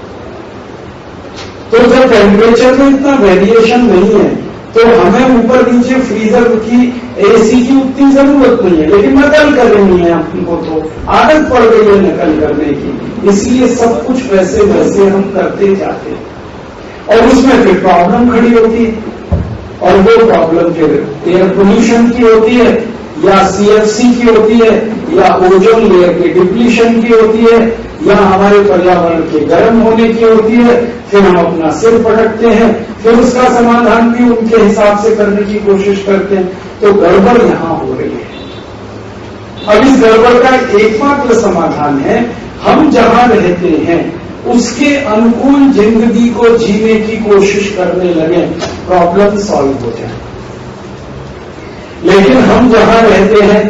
तो जब टेम्परेचर में इतना वेरिएशन नहीं है तो हमें ऊपर नीचे फ्रीजर की, एसी की उतनी जरूरत नहीं है, लेकिन नकल करनी है हमको, तो आदत पड़ गई है नकल करने की, इसलिए सब कुछ वैसे वैसे हम करते जाते हैं और उसमें फिर प्रॉब्लम खड़ी होती है। और वो प्रॉब्लम फिर एयर पोल्यूशन की होती है या CFC की होती है या ओजोन लेयर के डिप्लीशन की होती है या हमारे पर्यावरण के गर्म होने की होती है। फिर हम अपना सिर पटकते हैं, फिर उसका समाधान भी उनके हिसाब से करने की कोशिश करते हैं, तो गड़बड़ यहां हो रही है। अब इस गड़बड़ का एकमात्र समाधान है हम जहां रहते हैं उसके अनुकूल जिंदगी को जीने की कोशिश करने लगे, प्रॉब्लम सॉल्व हो जाए। लेकिन हम जहां रहते हैं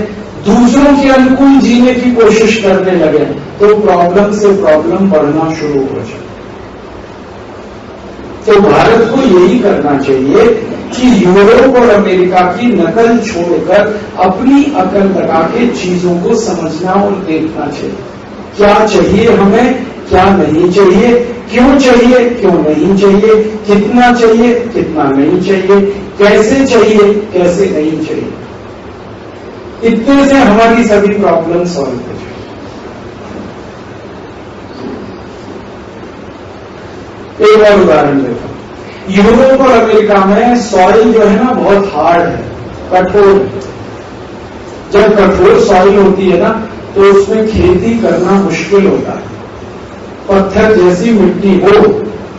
दूसरों के अनुकूल जीने की कोशिश करने लगे तो प्रॉब्लम से प्रॉब्लम बढ़ना शुरू हो जाए। तो भारत को यही करना चाहिए कि यूरोप और अमेरिका की नकल छोड़कर अपनी अकल लगा के चीजों को समझना और देखना चाहिए। क्या चाहिए हमें, क्या नहीं चाहिए, क्यों चाहिए, क्यों नहीं चाहिए, कितना चाहिए, कितना नहीं चाहिए, कैसे चाहिए, कैसे नहीं चाहिए। इतने से हमारी सभी प्रॉब्लम सॉल्व हो जाए। एक और उदाहरण देखो, यूरोप और अमेरिका में सॉइल जो है ना बहुत हार्ड है, कठोर है। जब कठोर सॉइल होती है ना तो उसमें खेती करना मुश्किल होता है। पत्थर जैसी मिट्टी हो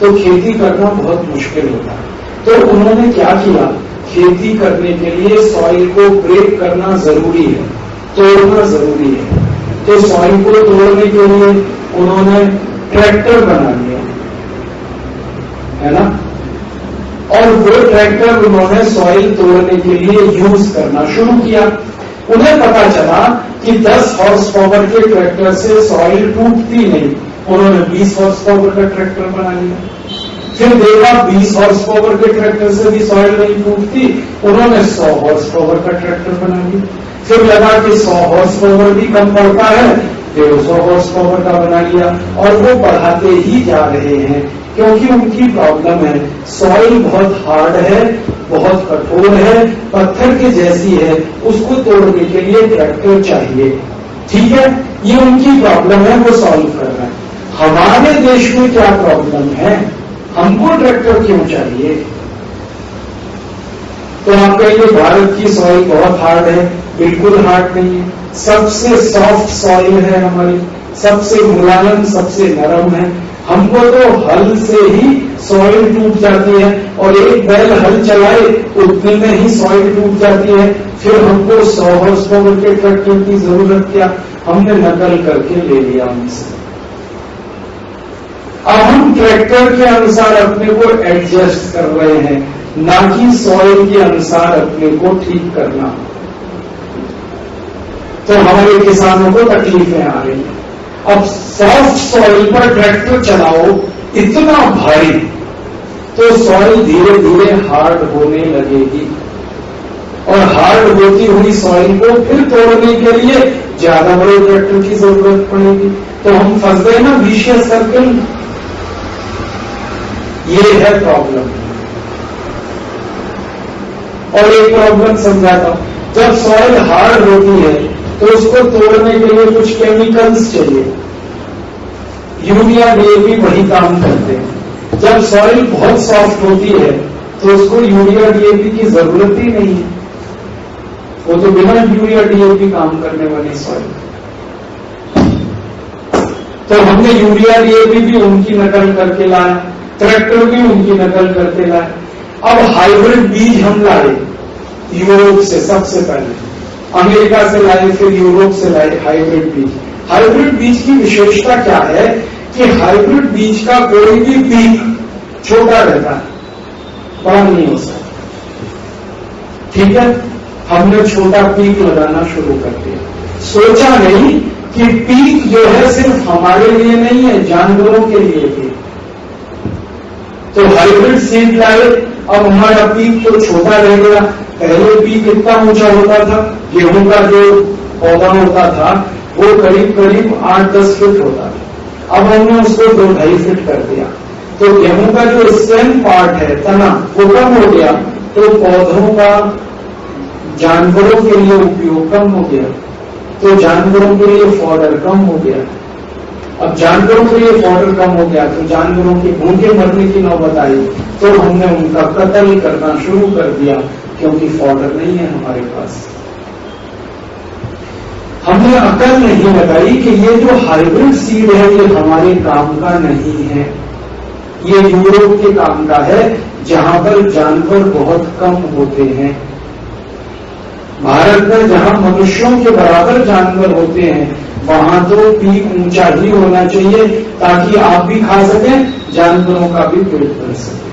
तो खेती करना बहुत मुश्किल होता है। तो उन्होंने क्या किया, खेती करने के लिए सॉइल को ब्रेक करना जरूरी है, तोड़ना जरूरी है। तो सॉइल को तोड़ने के लिए उन्होंने ट्रैक्टर बना लिया, है ना, और वो ट्रैक्टर उन्होंने सॉइल तोड़ने के लिए यूज करना शुरू किया। उन्हें पता चला कि 10 हॉर्स पावर के ट्रैक्टर से सॉइल टूटती नहीं, उन्होंने 20 हॉर्स पावर का ट्रैक्टर बना लिया। फिर देखा 20 हॉर्स पावर के ट्रैक्टर से भी सॉइल नहीं टूटती, उन्होंने 100 हॉर्स पावर का ट्रैक्टर बना लिया। फिर लगा कि 100 हॉर्स पावर भी कम पड़ता है, 150 हॉर्स पावर का बना लिया और वो बढ़ाते ही जा रहे हैं, क्योंकि उनकी प्रॉब्लम है सॉइल बहुत हार्ड है, बहुत कठोर है, पत्थर के जैसी है, उसको तोड़ने के लिए ट्रैक्टर चाहिए। ठीक है, ये उनकी प्रॉब्लम है, वो सॉल्व कर रहे हैं। हमारे देश में क्या प्रॉब्लम है, हमको ट्रैक्टर क्यों चाहिए? तो आप कहेंगे भारत की सॉइल बहुत हार्ड है, बिल्कुल हार्ड नहीं है। सबसे सॉफ्ट सॉइल है हमारी, सबसे मुलायम, सबसे नरम है। हमको तो हल से ही सॉइल टूट जाती है और एक बैल हल चलाए उतने में ही सॉइल टूट जाती है। फिर हमको 100 हॉर्स पावर के ट्रैक्टर की जरूरत क्या, हमने नकल करके ले लिया उनसे। अब हम ट्रैक्टर के अनुसार अपने को एडजस्ट कर रहे हैं, ना कि सॉइल के अनुसार अपने को ठीक करना। तो हमारे किसानों को तकलीफें आ रही हैं। अब सॉफ्ट सॉइल पर ट्रैक्टर चलाओ इतना भारी, तो सॉइल धीरे धीरे हार्ड होने लगेगी और हार्ड होती हुई सॉइल को फिर तोड़ने के लिए ज्यादा बड़े ट्रैक्टर की जरूरत पड़ेगी। तो हम फंस गए ना विशियस सर्कल। ये है प्रॉब्लम। और एक प्रॉब्लम समझाता हूं, जब सॉइल हार्ड होती है तो उसको तोड़ने के लिए कुछ केमिकल्स चाहिए, यूरिया, DAP वही काम करते हैं। जब सॉइल बहुत सॉफ्ट होती है तो उसको यूरिया, DAP की जरूरत ही नहीं है, वो तो बिना यूरिया, DAP काम करने वाली सॉइल। तो हमने यूरिया, DAP भी उनकी नकल करके लाया, ट्रैक्टर भी उनकी नकल करके लाए। अब हाइब्रिड बीज हम लाए यूरोप से, सबसे पहले अमेरिका से लाए, फिर यूरोप से लाए हाइब्रिड बीज। हाइब्रिड बीज की विशेषता क्या है कि हाइब्रिड बीज का कोई भी पीक छोटा रहता है, बड़ा नहीं हो सकता। ठीक है, हमने छोटा पीक लगाना शुरू कर दिया। सोचा नहीं कि पीक जो है सिर्फ हमारे लिए नहीं है, जानवरों के लिए भी। तो हाइब्रिड सीड लाए, अब हमारा पीक तो छोटा रह गया। पहले पीक इतना ऊंचा होता था, गेहूं का जो पौधा होता था वो करीब करीब 8-10 फीट होता था। अब हमने उसको 2-2.5 फीट कर दिया, तो गेहूं का जो स्टेम पार्ट है, तना, वो कम हो गया, तो पौधों का जानवरों के लिए उपयोग कम हो गया, तो जानवरों के लिए फॉडर कम हो गया। अब जानवरों के लिए फॉडर कम हो गया तो जानवरों के भूखे मरने की नौबत आई, तो हमने उनका कत्ल करना शुरू कर दिया, क्योंकि फॉडर नहीं है हमारे पास। हमने अकल नहीं लगाई कि ये जो हाइब्रिड सीड है ये हमारे काम का नहीं है, ये यूरोप के काम का है, जहां पर जानवर बहुत कम होते हैं। भारत में जहां मनुष्यों के बराबर जानवर होते हैं, वहां तो पीक ऊंचा ही होना चाहिए, ताकि आप भी खा सकें, जानवरों का भी पेट भर सके।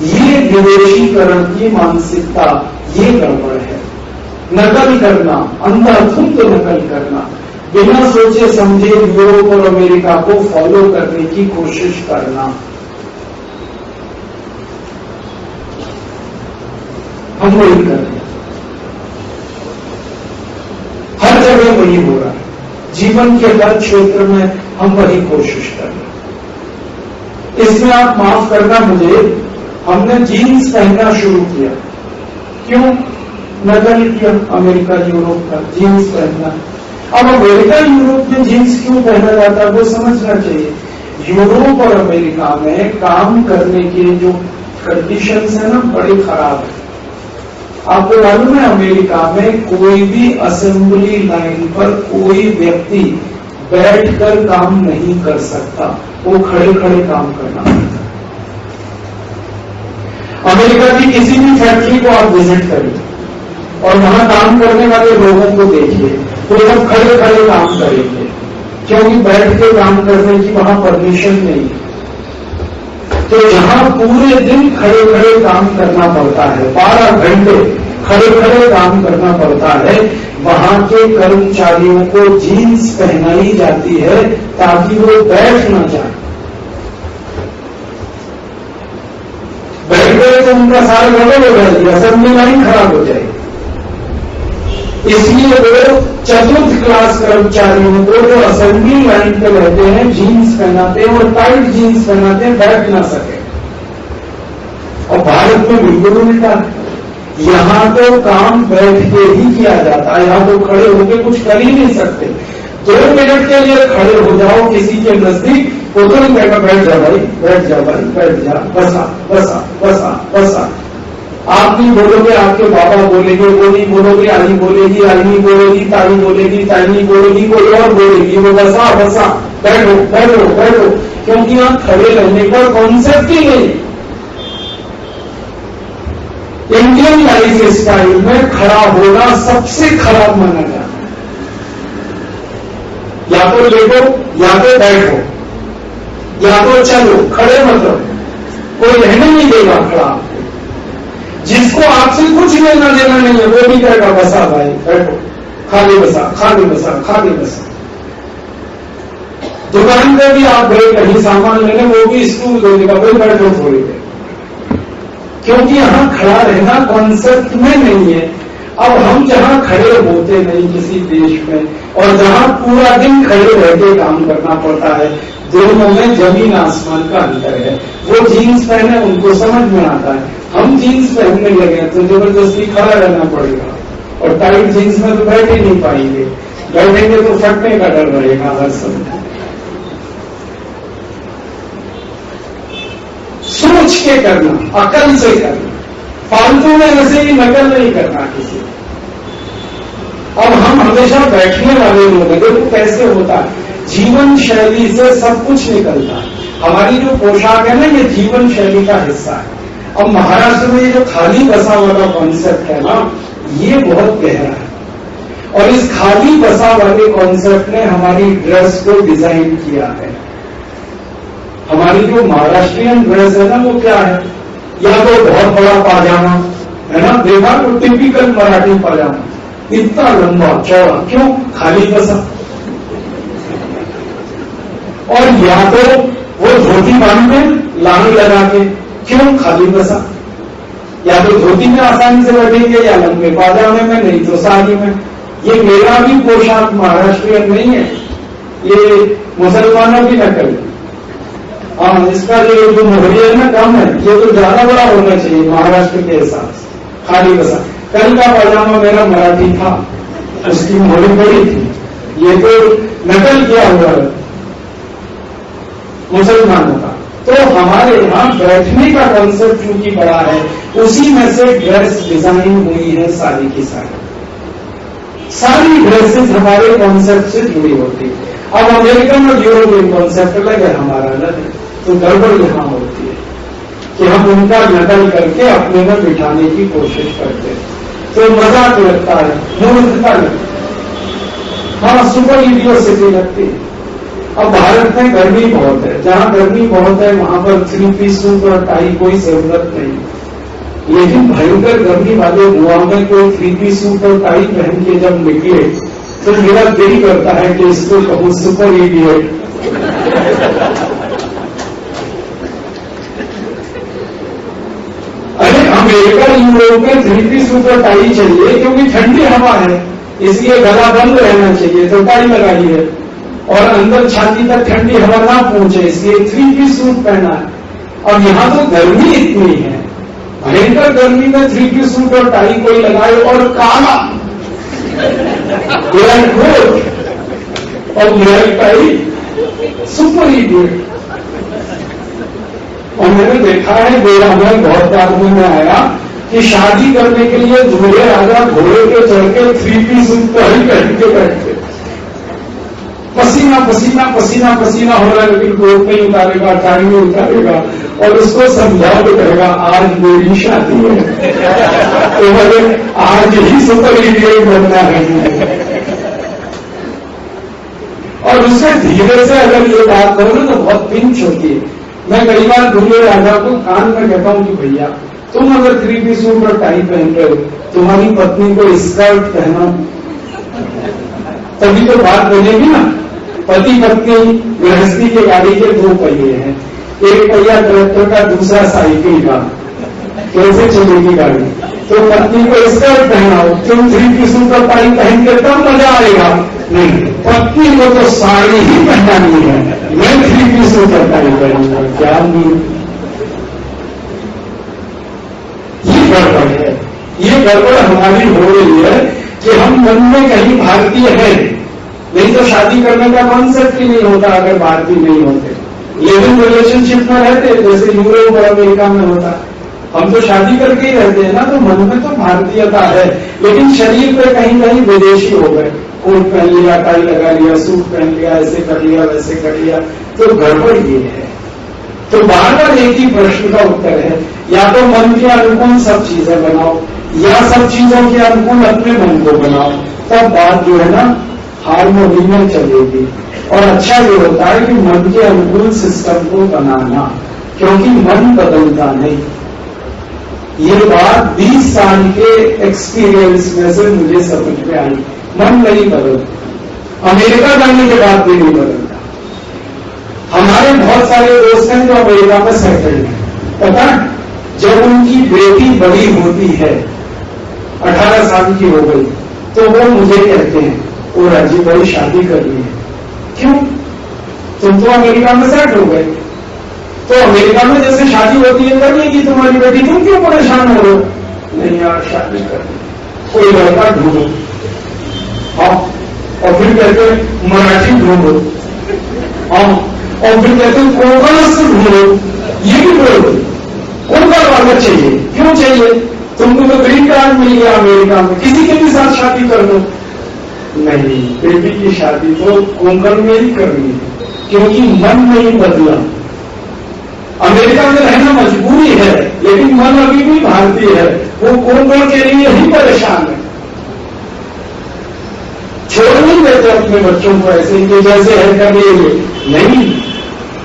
ये विदेशीकरण की मानसिकता, ये गड़बड़ है। नकल करना, अंधाधुंध नकल करना, बिना सोचे समझे यूरोप और अमेरिका को फॉलो करने की कोशिश करना, हम वही कर रहे हैं। हर जगह वही हो रहा है, जीवन के हर क्षेत्र में हम वही कोशिश कर रहे हैं। इसमें आप माफ करना मुझे, हमने जीन्स पहनना शुरू किया, क्यों? नकल किया अमेरिका यूरोप का जीन्स पहनना। अब अमेरिका यूरोप में जीन्स क्यों पहना जाता है वो समझना चाहिए। यूरोप और अमेरिका में काम करने के जो कंडीशंस है ना, बड़े खराब है। आपको मालूम है अमेरिका में कोई भी असेंबली लाइन पर कोई व्यक्ति बैठकर काम नहीं कर सकता, वो खड़े खड़े काम करना पड़ता है। अमेरिका की किसी भी फैक्ट्री को आप विजिट करिए और वहां काम करने वाले लोगों को देखिए, तो सब खड़े खड़े काम करेंगे, क्योंकि बैठ के काम करने की वहां परमिशन नहीं है। तो जहां पूरे दिन खड़े खड़े काम करना पड़ता है, 12 घंटे खड़े खड़े काम करना पड़ता है, वहां के कर्मचारियों को जीन्स पहनाई जाती है ताकि वो बैठ ना जाए। बैठ गए तो उनका सारा गड़बड़ हो जाएगी, असेंबली लाइन खराब हो जाएगी। इसलिए वो चतुर्थ क्लास कर्मचारियों को जो असेंबली लाइन पे रहते हैं जीन्स पहनाते हैं, और टाइट जीन्स पहनाते हैं, बैठ ना सके। और भारत में बिल्कुल उल्टा, यहां तो काम बैठ के ही किया जाता है, यहां तो खड़े होकर कुछ कर ही नहीं सकते। 2 मिनट के लिए खड़े हो जाओ किसी के नजदीक, वो तो नहीं कहेगा बैठ जा भाई, बैठ जा भाई, बैठ जा, बसा बसा बसा बसा। आप नहीं बोलोगे, आपके बाबा बोलेंगे, वो नहीं बोलोगे, आई बोलेगी, आई नहीं बोलेगी, ताई बोलेगी, ताई नहीं बोलेगी, कोई और बोलेगी, वो बसा बसा, बैठो बैठो बैठो, क्योंकि यहां खड़े रहने का कॉन्सेप्ट ही नहीं। इंडियन लाइफ स्टाइल में खड़ा होना सबसे खराब माना जाता है। या तो लेटो, या तो बैठो, या तो चलो, खड़े मत रहो, कोई रहने नहीं देगा खड़ा। जिसको आपसे कुछ लेना देना नहीं है वो भी कहेगा बसा भाई, बैठो, खाली बसा, खाली बसा, खाली बसा। दुकान पे भी आप गए कहीं सामान लेने, वो भी स्टूल दे देगा, भाई बैठो थोड़ी देर, क्योंकि यहां खड़ा रहना कॉन्सेप्ट में नहीं है। अब हम जहां खड़े होते नहीं किसी देश में, और जहां पूरा दिन खड़े रह के काम करना पड़ता है, दोनों में जमीन आसमान का अंतर है। वो जीन्स पहने उनको समझ में आता है, हम जीन्स पहनने लगे तो जबरदस्ती खड़ा रहना पड़ेगा, और टाइट जीन्स में तो बैठ ही नहीं पाएंगे, बैठेंगे तो फटने का डर रहेगा हर समय। सोच के करना, अकल से करना, फालतू में ऐसे ही नकल नहीं करना किसी। अब हम हमेशा बैठने वाले लोग हैं, देखो कैसे होता है, जीवन शैली से सब कुछ निकलता है। हमारी जो पोशाक है ना, ये जीवन शैली का हिस्सा है। अब महाराष्ट्र में ये जो खाली बसा वाला कॉन्सेप्ट है ना, ये बहुत गहरा है, और इस खाली बसा वाले कॉन्सेप्ट ने हमारी ड्रेस को डिजाइन किया है। हमारी जो महाराष्ट्रियन ड्रेस है ना, वो क्या है, या तो बहुत बड़ा पाजामा है ना, देखा तो टिपिकल मराठी पाजामा, इतना लंबा चौड़ा, क्यों? खाली बसा। और या तो वो धोती बांधते, लांग लगा के, क्यों? खाली बसा। या तो धोती में आसानी से बैठेंगे या लंबे पाजामे में, नहीं तो साड़ी में। ये मेरा भी पोशाक महाराष्ट्रियन नहीं है, ये मुसलमानों की नकल। हाँ, इसका जो मोहरिया है ना कम है, ये तो ज्यादा बड़ा होना चाहिए महाराष्ट्र के हिसाब से। खाली बसा। कल का पाजामा मेरा मराठी था, उसकी मोहरी बड़ी थी, ये तो नकल किया हुआ है मुसलमानों का। तो हमारे यहाँ बैठने का कॉन्सेप्ट चूंकि बड़ा है, उसी में से ड्रेस डिजाइन हुई है सारी की सारी ड्रेसेस हमारे कॉन्सेप्ट से जुड़ी होती है। अब अमेरिकन और यूरोपियन कॉन्सेप्ट अलग है, हमारा अलग है। तो गड़बड़ यहां होती है कि हम उनका नकल करके अपने में बिठाने की कोशिश करते हैं, तो मजाक लगता है, मूर्खता लगती है। हाँ, सुपर इडियोसिटी लगती है। अब भारत में गर्मी बहुत है, जहां गर्मी बहुत है वहां पर 3 पीस सूट और टाई कोई जरूरत नहीं। लेकिन भयंकर गर्मी वाले गोवा में कोई 3 पीस सूट और टाई पहन के जब निकले तो मेरा दिल करता है कि इसको कहूं सुपर इडियट। अरे अमेरिका यूरोप में 3 पीस सूट और टाई चाहिए क्योंकि ठंडी हवा है, इसलिए गला बंद रहना चाहिए, तो टाई लगाई है। और अंदर छाती तक ठंडी हवा ना पहुंचे, इसलिए 3 पीस सूट पहना है। अब यहां तो गर्मी इतनी है, भयंकर गर्मी में 3 पीस सूट और टाई कोई लगाए और काला ब्लैक कोट और ब्लैक टाई, सुपर इडियट। और मैंने देखा है गोवा में बहुत आदमी में आया कि शादी करने के लिए दूल्हे राजा घोड़े के चढ़ के 3 पीस सूट पहन के बैठते, पसीना पसीना पसीना पसीना हो रहा है, लेकिन कोट नहीं उतारेगा, टाई नहीं उतारेगा, और उसको समझाओ तो कहेगा आज मेरी शादी है। तो बोले आज ही सुपर इडियट बनना है। और उससे धीरे से अगर ये बात करो ना तो बहुत पिंच होती है। मैं कई बार दूल्हे राजा को कान में कहता हूं कि भैया तुम अगर 3 पीस सूट और टाई पहन रहे हो, तुम्हारी पत्नी को स्कर्ट पहना, तभी तो बात बनेगी ना। पति पत्नी गृहस्थी के गाड़ी के 2 पहिए हैं, एक पहिया ट्रैक्टर का, दूसरा साइकिल का, कैसे चलेगी गाड़ी? तो पत्नी को स्कर्ट पहनाओ, तुम 3 पीस सूट और टाई पहन के तब मजा आएगा। नहीं, पत्नी को तो साड़ी ही पहनानी है, मैं 3 पीस सूट और टाई पहनूंगा, क्या नहीं। ये गड़बड़ है, ये गड़बड़ हमारी हो रही है कि हम मन में कहीं भारतीय है, नहीं तो शादी करने का कॉन्सेप्ट ही नहीं होता अगर भारतीय नहीं होते। लिविंग रिलेशनशिप में रहते जैसे यूरोप और अमेरिका में होता, हम तो शादी करके ही रहते हैं ना, तो मन में तो भारतीयता है, लेकिन शरीर पे कहीं कहीं विदेशी हो गए। कोट पहन लिया, टाई लगा लिया, सूट पहन लिया, ऐसे कर लिया वैसे कर लिया, तो गड़बड़ ये है। तो बार बार एक ही प्रश्न का उत्तर है, या तो मन के अनुकूल सब चीजें बनाओ, या सब चीजों के अनुकूल अपने मन को बनाओ, तब बात जो है ना हार्मोनी में चलेगी। और अच्छा ये होता है कि मन के अनुकूल सिस्टम को बनाना, क्योंकि मन बदलता नहीं। ये बात 20 साल के एक्सपीरियंस में से मुझे समझ में आई, मन नहीं बदलता। अमेरिका जाने के बाद भी नहीं बदलता। हमारे बहुत सारे दोस्त हैं जो अमेरिका में सेटल हैं, पता जब उनकी बेटी बड़ी होती है, 18 साल की हो गई, तो वो मुझे कहते हैं ओ राजी भाई शादी करनी है। क्यों? तुम तो अमेरिका में सेट हो गए, तो अमेरिका में जैसे शादी होती है कर लेगी तुम्हारी बेटी, तुम क्यों परेशान हो रहे हो? नहीं यार शादी करनी, कोई लड़का ढूंढो। हाँ, और फिर कहते मराठी ढूंढो। हाँ, और फिर कहते कोंकणस्थ ढूंढो। ये भी बोलो कोंकण वाला चाहिए। क्यों चाहिए? तुमको तो ग्रीन कार्ड मिल गया अमेरिका में, किसी के भी साथ शादी कर दो। नहीं, बेटी की शादी तो कोंकण में ही करनी है, क्योंकि मन नहीं बदला। अमेरिका में रहना मजबूरी है, लेकिन मन अभी भी भारतीय है, वो कोंकण के लिए ही परेशान है। छोड़ नहीं देते अपने बच्चों को ऐसे कि जैसे है करिए, नहीं,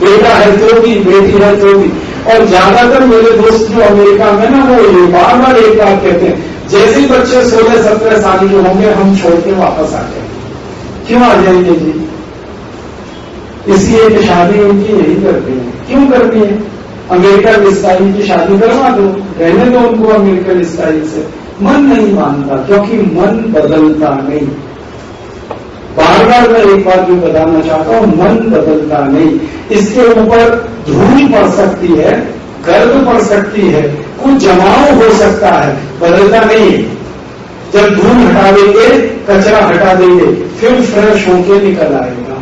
बेटा है तो भी, बेटी है तो भी। और ज्यादातर मेरे दोस्त जो अमेरिका में ना, वो ये बार बार एक बात कहते हैं, जैसे ही बच्चे 16-17 साल के होंगे हम छोड़ के वापस आ जाएंगे। क्यों आ जाएंगे जी? इसलिए कि शादी उनकी नहीं करते हैं। क्यों करती है? अमेरिकन स्टाइल की शादी करवा दो, रहने दो उनको अमेरिकन स्टाइल से। मन नहीं मानता, क्योंकि मन बदलता नहीं। बार बार मैं एक बात भी बताना चाहता हूं, मन बदलता नहीं। इसके ऊपर धूल पड़ सकती है, गर्द पड़ सकती है, कुछ जमाव हो सकता है, बदलता नहीं। जब धूल हटा देंगे, कचरा हटा देंगे, फिर फ्रेश होके निकल आएगा।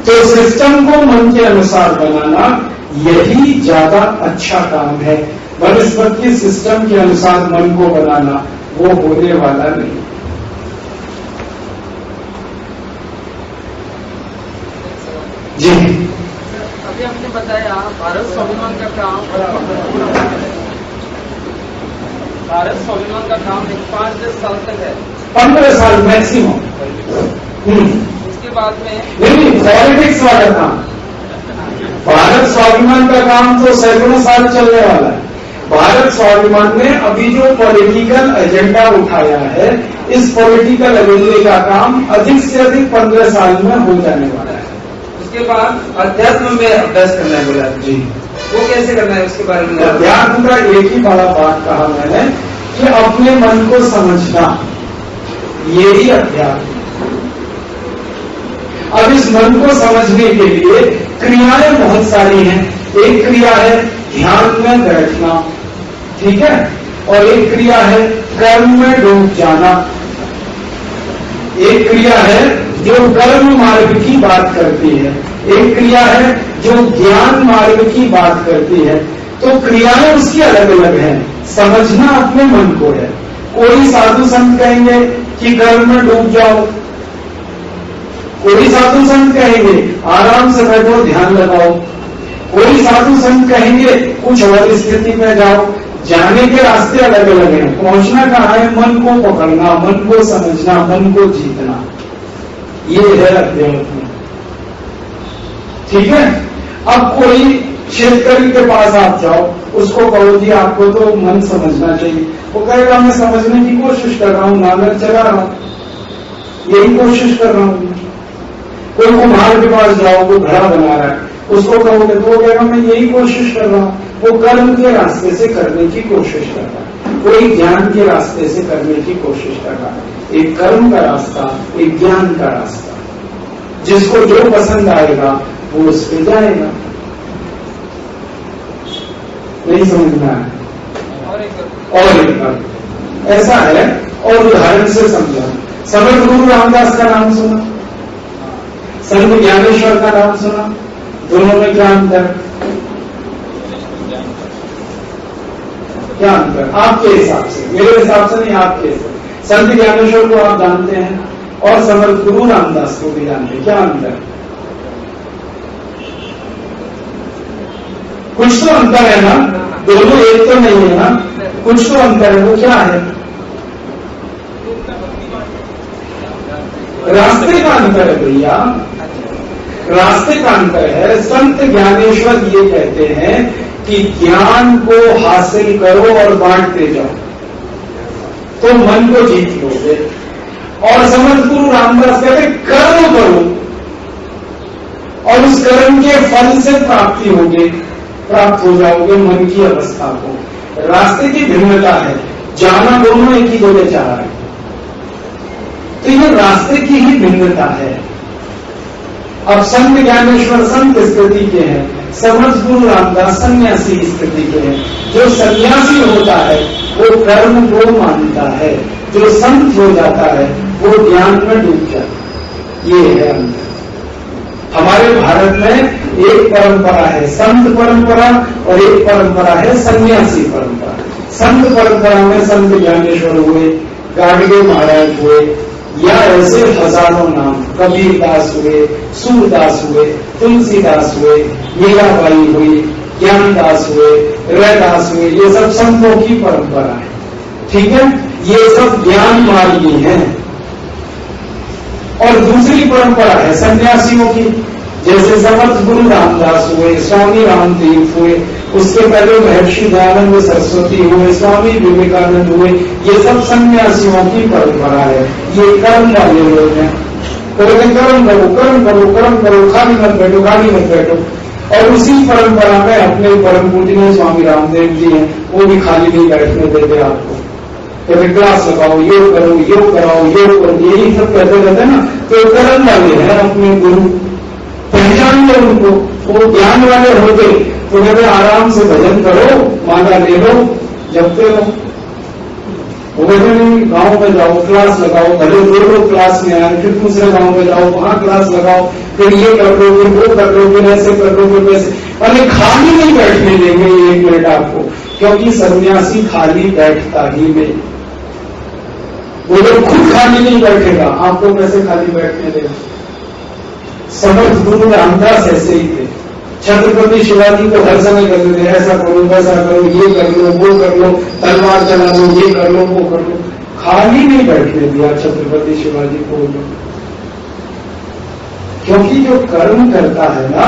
तो सिस्टम को मन के अनुसार बनाना यही ज्यादा अच्छा काम है। वनस्पति सिस्टम के अनुसार मन को बनाना वो होने वाला नहीं। जी अभी आपने बताया भारत स्वाभिमान का काम 5-10 साल तक है, 15 साल मैक्सिमम। उसके बाद में नहीं, पॉलिटिक्स वाला काम, भारत स्वाभिमान का काम तो सैकड़ों साल चलने वाला है। भारत स्वाभिमान ने अभी जो पॉलिटिकल एजेंडा उठाया है, इस पॉलिटिकल एजेंडे का काम अधिक से अधिक 15 साल में हो जाने वाला है। उसके बाद अध्यात्म में अभ्यास करना है बोला जी, वो कैसे करना है उसके बारे में? अध्यात्म का एक ही बड़ा बात कहा मैंने कि अपने मन को समझना, यही अध्यात्म। अब इस मन को समझने के लिए क्रियाएं बहुत सारी हैं। एक क्रिया है ध्यान में बैठना, ठीक है, और एक क्रिया है कर्म में डूब जाना। एक क्रिया है जो कर्म मार्ग की बात करती है, एक क्रिया है जो ज्ञान मार्ग की बात करती है। तो क्रियाएं उसकी अलग अलग हैं, समझना अपने मन को है। कोई साधु संत कहेंगे कि कर्म में डूब जाओ, कोई साधु संत कहेंगे आराम से बैठो ध्यान लगाओ, कोई साधु संत कहेंगे कुछ और स्थिति में जाओ। जाने के रास्ते अलग अलग हैं, पहुंचना कहाँ है? मन को पकड़ना, मन को समझना, मन को जीतना, ये है अध्यात्म। ठीक है। अब कोई शेतकरी के पास आप जाओ, उसको कहो जी आपको तो मन समझना चाहिए, वो कहेगा मैं समझने की कोशिश कर रहा हूं, नांगर चला रहा हूं, यही कोशिश कर रहा हूं। कोई कुम्हार के पास जाओ, वो घड़ा बना रहा है, उसको कहोगे तो वो कहेगा मैं यही कोशिश कर रहा हूं। वो कर्म के रास्ते से करने की कोशिश कर रहा है, कोई ज्ञान के रास्ते से करने की कोशिश कर रहा है। एक कर्म का रास्ता, एक ज्ञान का रास्ता, जिसको जो पसंद आएगा वो उस पे जाएगा। नहीं समझना है? और एक बात ऐसा है, और उदाहरण से समझा। समर्थ गुरु रामदास का नाम सुना, संत ज्ञानेश्वर का नाम सुना, दोनों में क्या अंतर? क्या अंतर आपके हिसाब से? मेरे हिसाब से नहीं, आपके हिसाब। संत ज्ञानेश्वर को आप जानते हैं और समर्थ गुरु रामदास को भी जानते हैं, क्या अंतर? कुछ तो अंतर है ना, दोनों एक तो नहीं है ना, कुछ तो अंतर है। वो क्या है? रास्ते का अंतर है भैया, रास्ते का अंतर है। संत ज्ञानेश्वर ये कहते हैं कि ज्ञान को हासिल करो और बांटते जाओ तो मन को जीत लोगे। और समर्थ गुरु रामदास कहते कर्म करो और उस कर्म के फल से प्राप्त हो जाओगे मन की अवस्था को। रास्ते की भिन्नता है, जाना दोनों एक ही जगह चाह रहे हैं, तो ये रास्ते की ही भिन्नता है। अब संत ज्ञानेश्वर संत स्थिति के हैं, समर्थ गुरु रामदास सन्यासी स्थिति के हैं। जो सन्यासी होता है वो कर्म को मानता है, जो संत हो जाता है वो ज्ञान में डूब जाता है। ये है अंतर। हमारे भारत में एक परंपरा है संत परंपरा और एक परंपरा है सन्यासी परंपरा। संत परंपरा में संत ज्ञानेश्वर हुए, गाडगे महाराज हुए, या ऐसे हजारों नाम, कबीरदास हुए, सूरदास हुए, तुलसीदास हुए, मीराबाई हुई, ज्ञानदास हुए, रैदास हुए, ये सब संतों की परंपरा है। ठीक है, ये सब ज्ञान मार्गी हैं। और दूसरी परंपरा है सन्यासियों की, जैसे समर्थ गुरु रामदास हुए, स्वामी रामदेव हुए, उसके पहले महर्षि दयानंद सरस्वती हुए, स्वामी विवेकानंद हुए। ये सब सन्यासियों की परंपरा है। ये कर्म वाले लोग हैं, तो कर्म करो, कर्म करो, कर्म करो, खाली मत बैठो, खाली मत बैठो। और उसी परंपरा में अपने परम पूजनीय स्वामी रामदेव जी हैं, वो भी खाली नहीं बैठने देते आपको। कभी क्लास लगाओ, योग करो, योग कराओ, योग करो, यही सब कहते रहते हैं ना। तो कर्म वाले हैं अपने गुरु, पहचान लो उनको। वो ज्ञान वाले होते तो कहते आराम से भजन करो, माला ले लो, जपते रहो। वो कहते नहीं, गांव में जाओ, क्लास लगाओ, भले 2 लोग क्लास में आए, फिर दूसरे गांव में जाओ, वहां क्लास लगाओ, फिर ये कर लो, फिर वो कर लो, फिर ऐसे कर लो, फिर वैसे। अरे खाली नहीं बैठने देंगे 1 मिनट आपको, क्योंकि सन्यासी खाली बैठता ही नहीं। वो लोग खुद खाली नहीं बैठेगा, आपको कैसे खाली बैठने देगा। समर्थ गुरु रामदास ऐसे ही थे। छत्रपति शिवाजी को हर समय कहते थे ऐसा करो, वैसा करो, ये कर लो, वो कर लो, तलवार चला लो, ये कर लो, वो कर लो। खाली नहीं बैठने दिया छत्रपति शिवाजी को। क्योंकि जो कर्म करता है ना,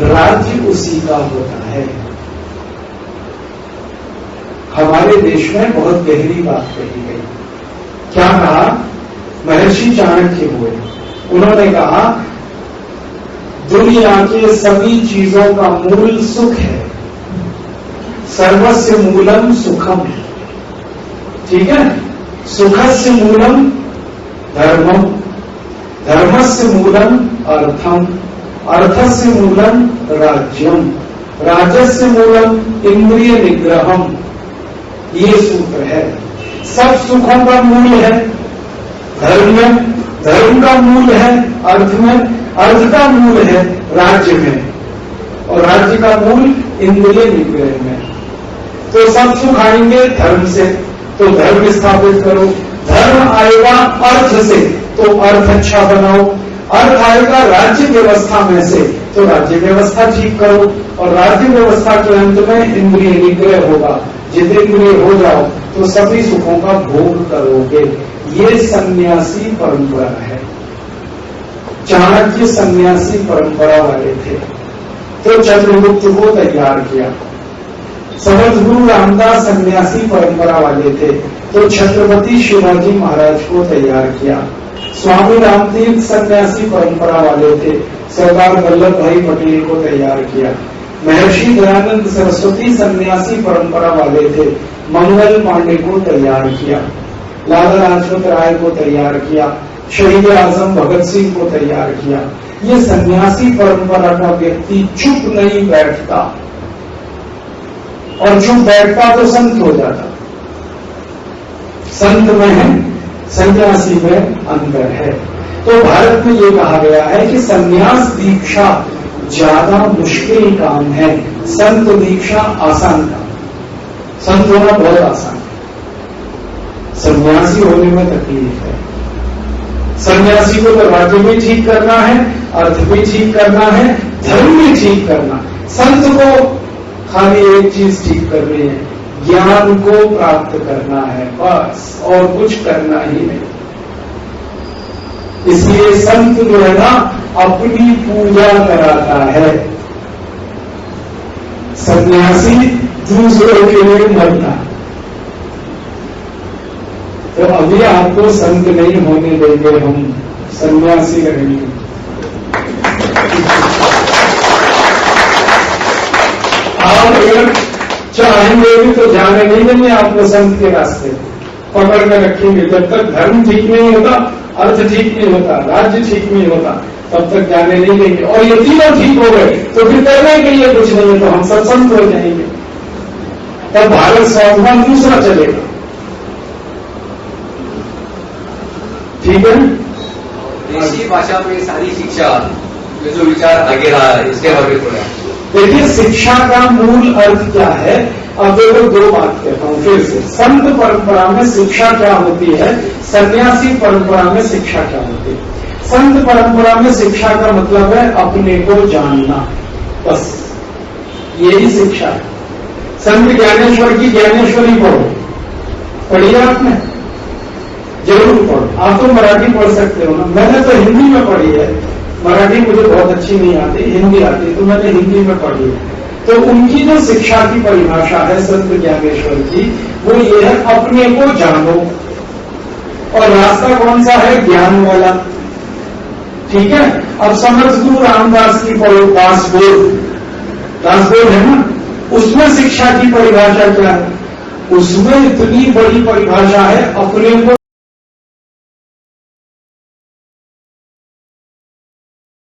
राज्य उसी का होता है। हमारे देश में बहुत गहरी बात कही गई। क्या कहा? महर्षि चाणक्य हुए, उन्होंने कहा दुनिया के सभी चीजों का मूल सुख है, सर्वस्य मूलम सुखम। ठीक है? सुखस्य मूलम धर्मम, धर्मस्य मूलम अर्थम, अर्थस्य मूलम राज्यम, राजस्य मूलम इंद्रिय निग्रहम। ये सूत्र है। सब सुखों का मूल है धर्म में, धर्म का मूल है अर्थ में, अर्थ का मूल है राज्य में, और राज्य का मूल इंद्रिय निग्रह में। तो सब सुख आएंगे धर्म से, तो धर्म स्थापित करो। धर्म आएगा अर्थ से, तो अर्थ अच्छा बनाओ। अर्थ आएगा राज्य व्यवस्था में से, तो राज्य व्यवस्था ठीक करो। और राज्य व्यवस्था के अंत में इंद्रिय निग्रह होगा। जितेंद्रिय हो जाओ तो सभी सुखों का भोग करोगे। ये सन्यासी परंपरा है। चाणक्य सन्यासी परंपरा वाले थे, तो चंद्रगुप्त को तैयार किया। समर्थ गुरु रामदास सन्यासी परंपरा वाले थे, तो छत्रपति शिवाजी महाराज को तैयार किया। स्वामी रामदेव सन्यासी परंपरा वाले थे, सरदार वल्लभ भाई पटेल को तैयार किया। महर्षि दयानंद सरस्वती सन्यासी परंपरा वाले थे, मंगल पांडे को तैयार किया। लाला लाजपत राय को तैयार किया। शहीद आजम भगत सिंह को तैयार किया। ये सन्यासी परंपरा का व्यक्ति चुप नहीं बैठता, और चुप बैठता तो संत हो जाता। संत में है, सन्यासी में अंतर है। तो भारत में ये कहा गया है कि सन्यास दीक्षा ज्यादा मुश्किल काम है, संत दीक्षा आसान काम। संत होना बहुत आसान है, सन्यासी होने में तकलीफ है। सन्यासी को तो राज्य भी ठीक करना है, अर्थ भी ठीक करना है, धर्म भी ठीक करना। संत को खाली एक चीज ठीक करनी है, ज्ञान को प्राप्त करना है, बस, और कुछ करना ही नहीं। इसलिए संत जो है ना, अपनी पूजा कराता है। सन्यासी दूसरों के लिए मरता। तो अभी आपको संत नहीं होने देंगे, हम सन्यासी रहेंगे। आप अगर चाहेंगे भी तो जाने नहीं देंगे आपको संत के रास्ते, पकड़ में रखेंगे। जब तक धर्म ठीक नहीं होता, अर्थ ठीक नहीं होता, राज्य ठीक नहीं होता, तब तक जाने नहीं देंगे। और ये तीनों ठीक हो गए तो फिर करने के लिए कुछ नहीं है, तो हम सब संत हो जाएंगे। तब भारत स्वाभिमान दूसरा चलेगा। ठीक है? देशी भाषा में सारी शिक्षा, जो विचार आगे रहा है, इसके बारे में थोड़ा देखिए, शिक्षा का मूल अर्थ क्या है। अब देखो, 2 बात कहता हूं फिर से। संत परंपरा में शिक्षा क्या होती है, सन्यासी परंपरा में शिक्षा क्या होती है। संत परंपरा में शिक्षा का मतलब है अपने को जानना, बस यही शिक्षा है। संत ज्ञानेश्वर की ज्ञानेश्वरी पढ़ो, पढ़ी आपने? जरूर पढ़ो। आप तो मराठी पढ़ सकते हो ना, मैंने तो हिंदी में पढ़ी है। मराठी मुझे बहुत अच्छी नहीं आती, हिंदी आती, तो मैंने हिंदी में पढ़ी है। तो उनकी जो शिक्षा की परिभाषा है संत ज्ञानेश्वर की, वो ये है अपने को जानो। और रास्ता कौन सा है? ज्ञान वाला। ठीक है? अब समर्थ गुरु रामदास की पढ़ो, दास बोध, राजगोर है ना, उसमें शिक्षा की परिभाषा क्या है? उसमें इतनी बड़ी परिभाषा है अपने को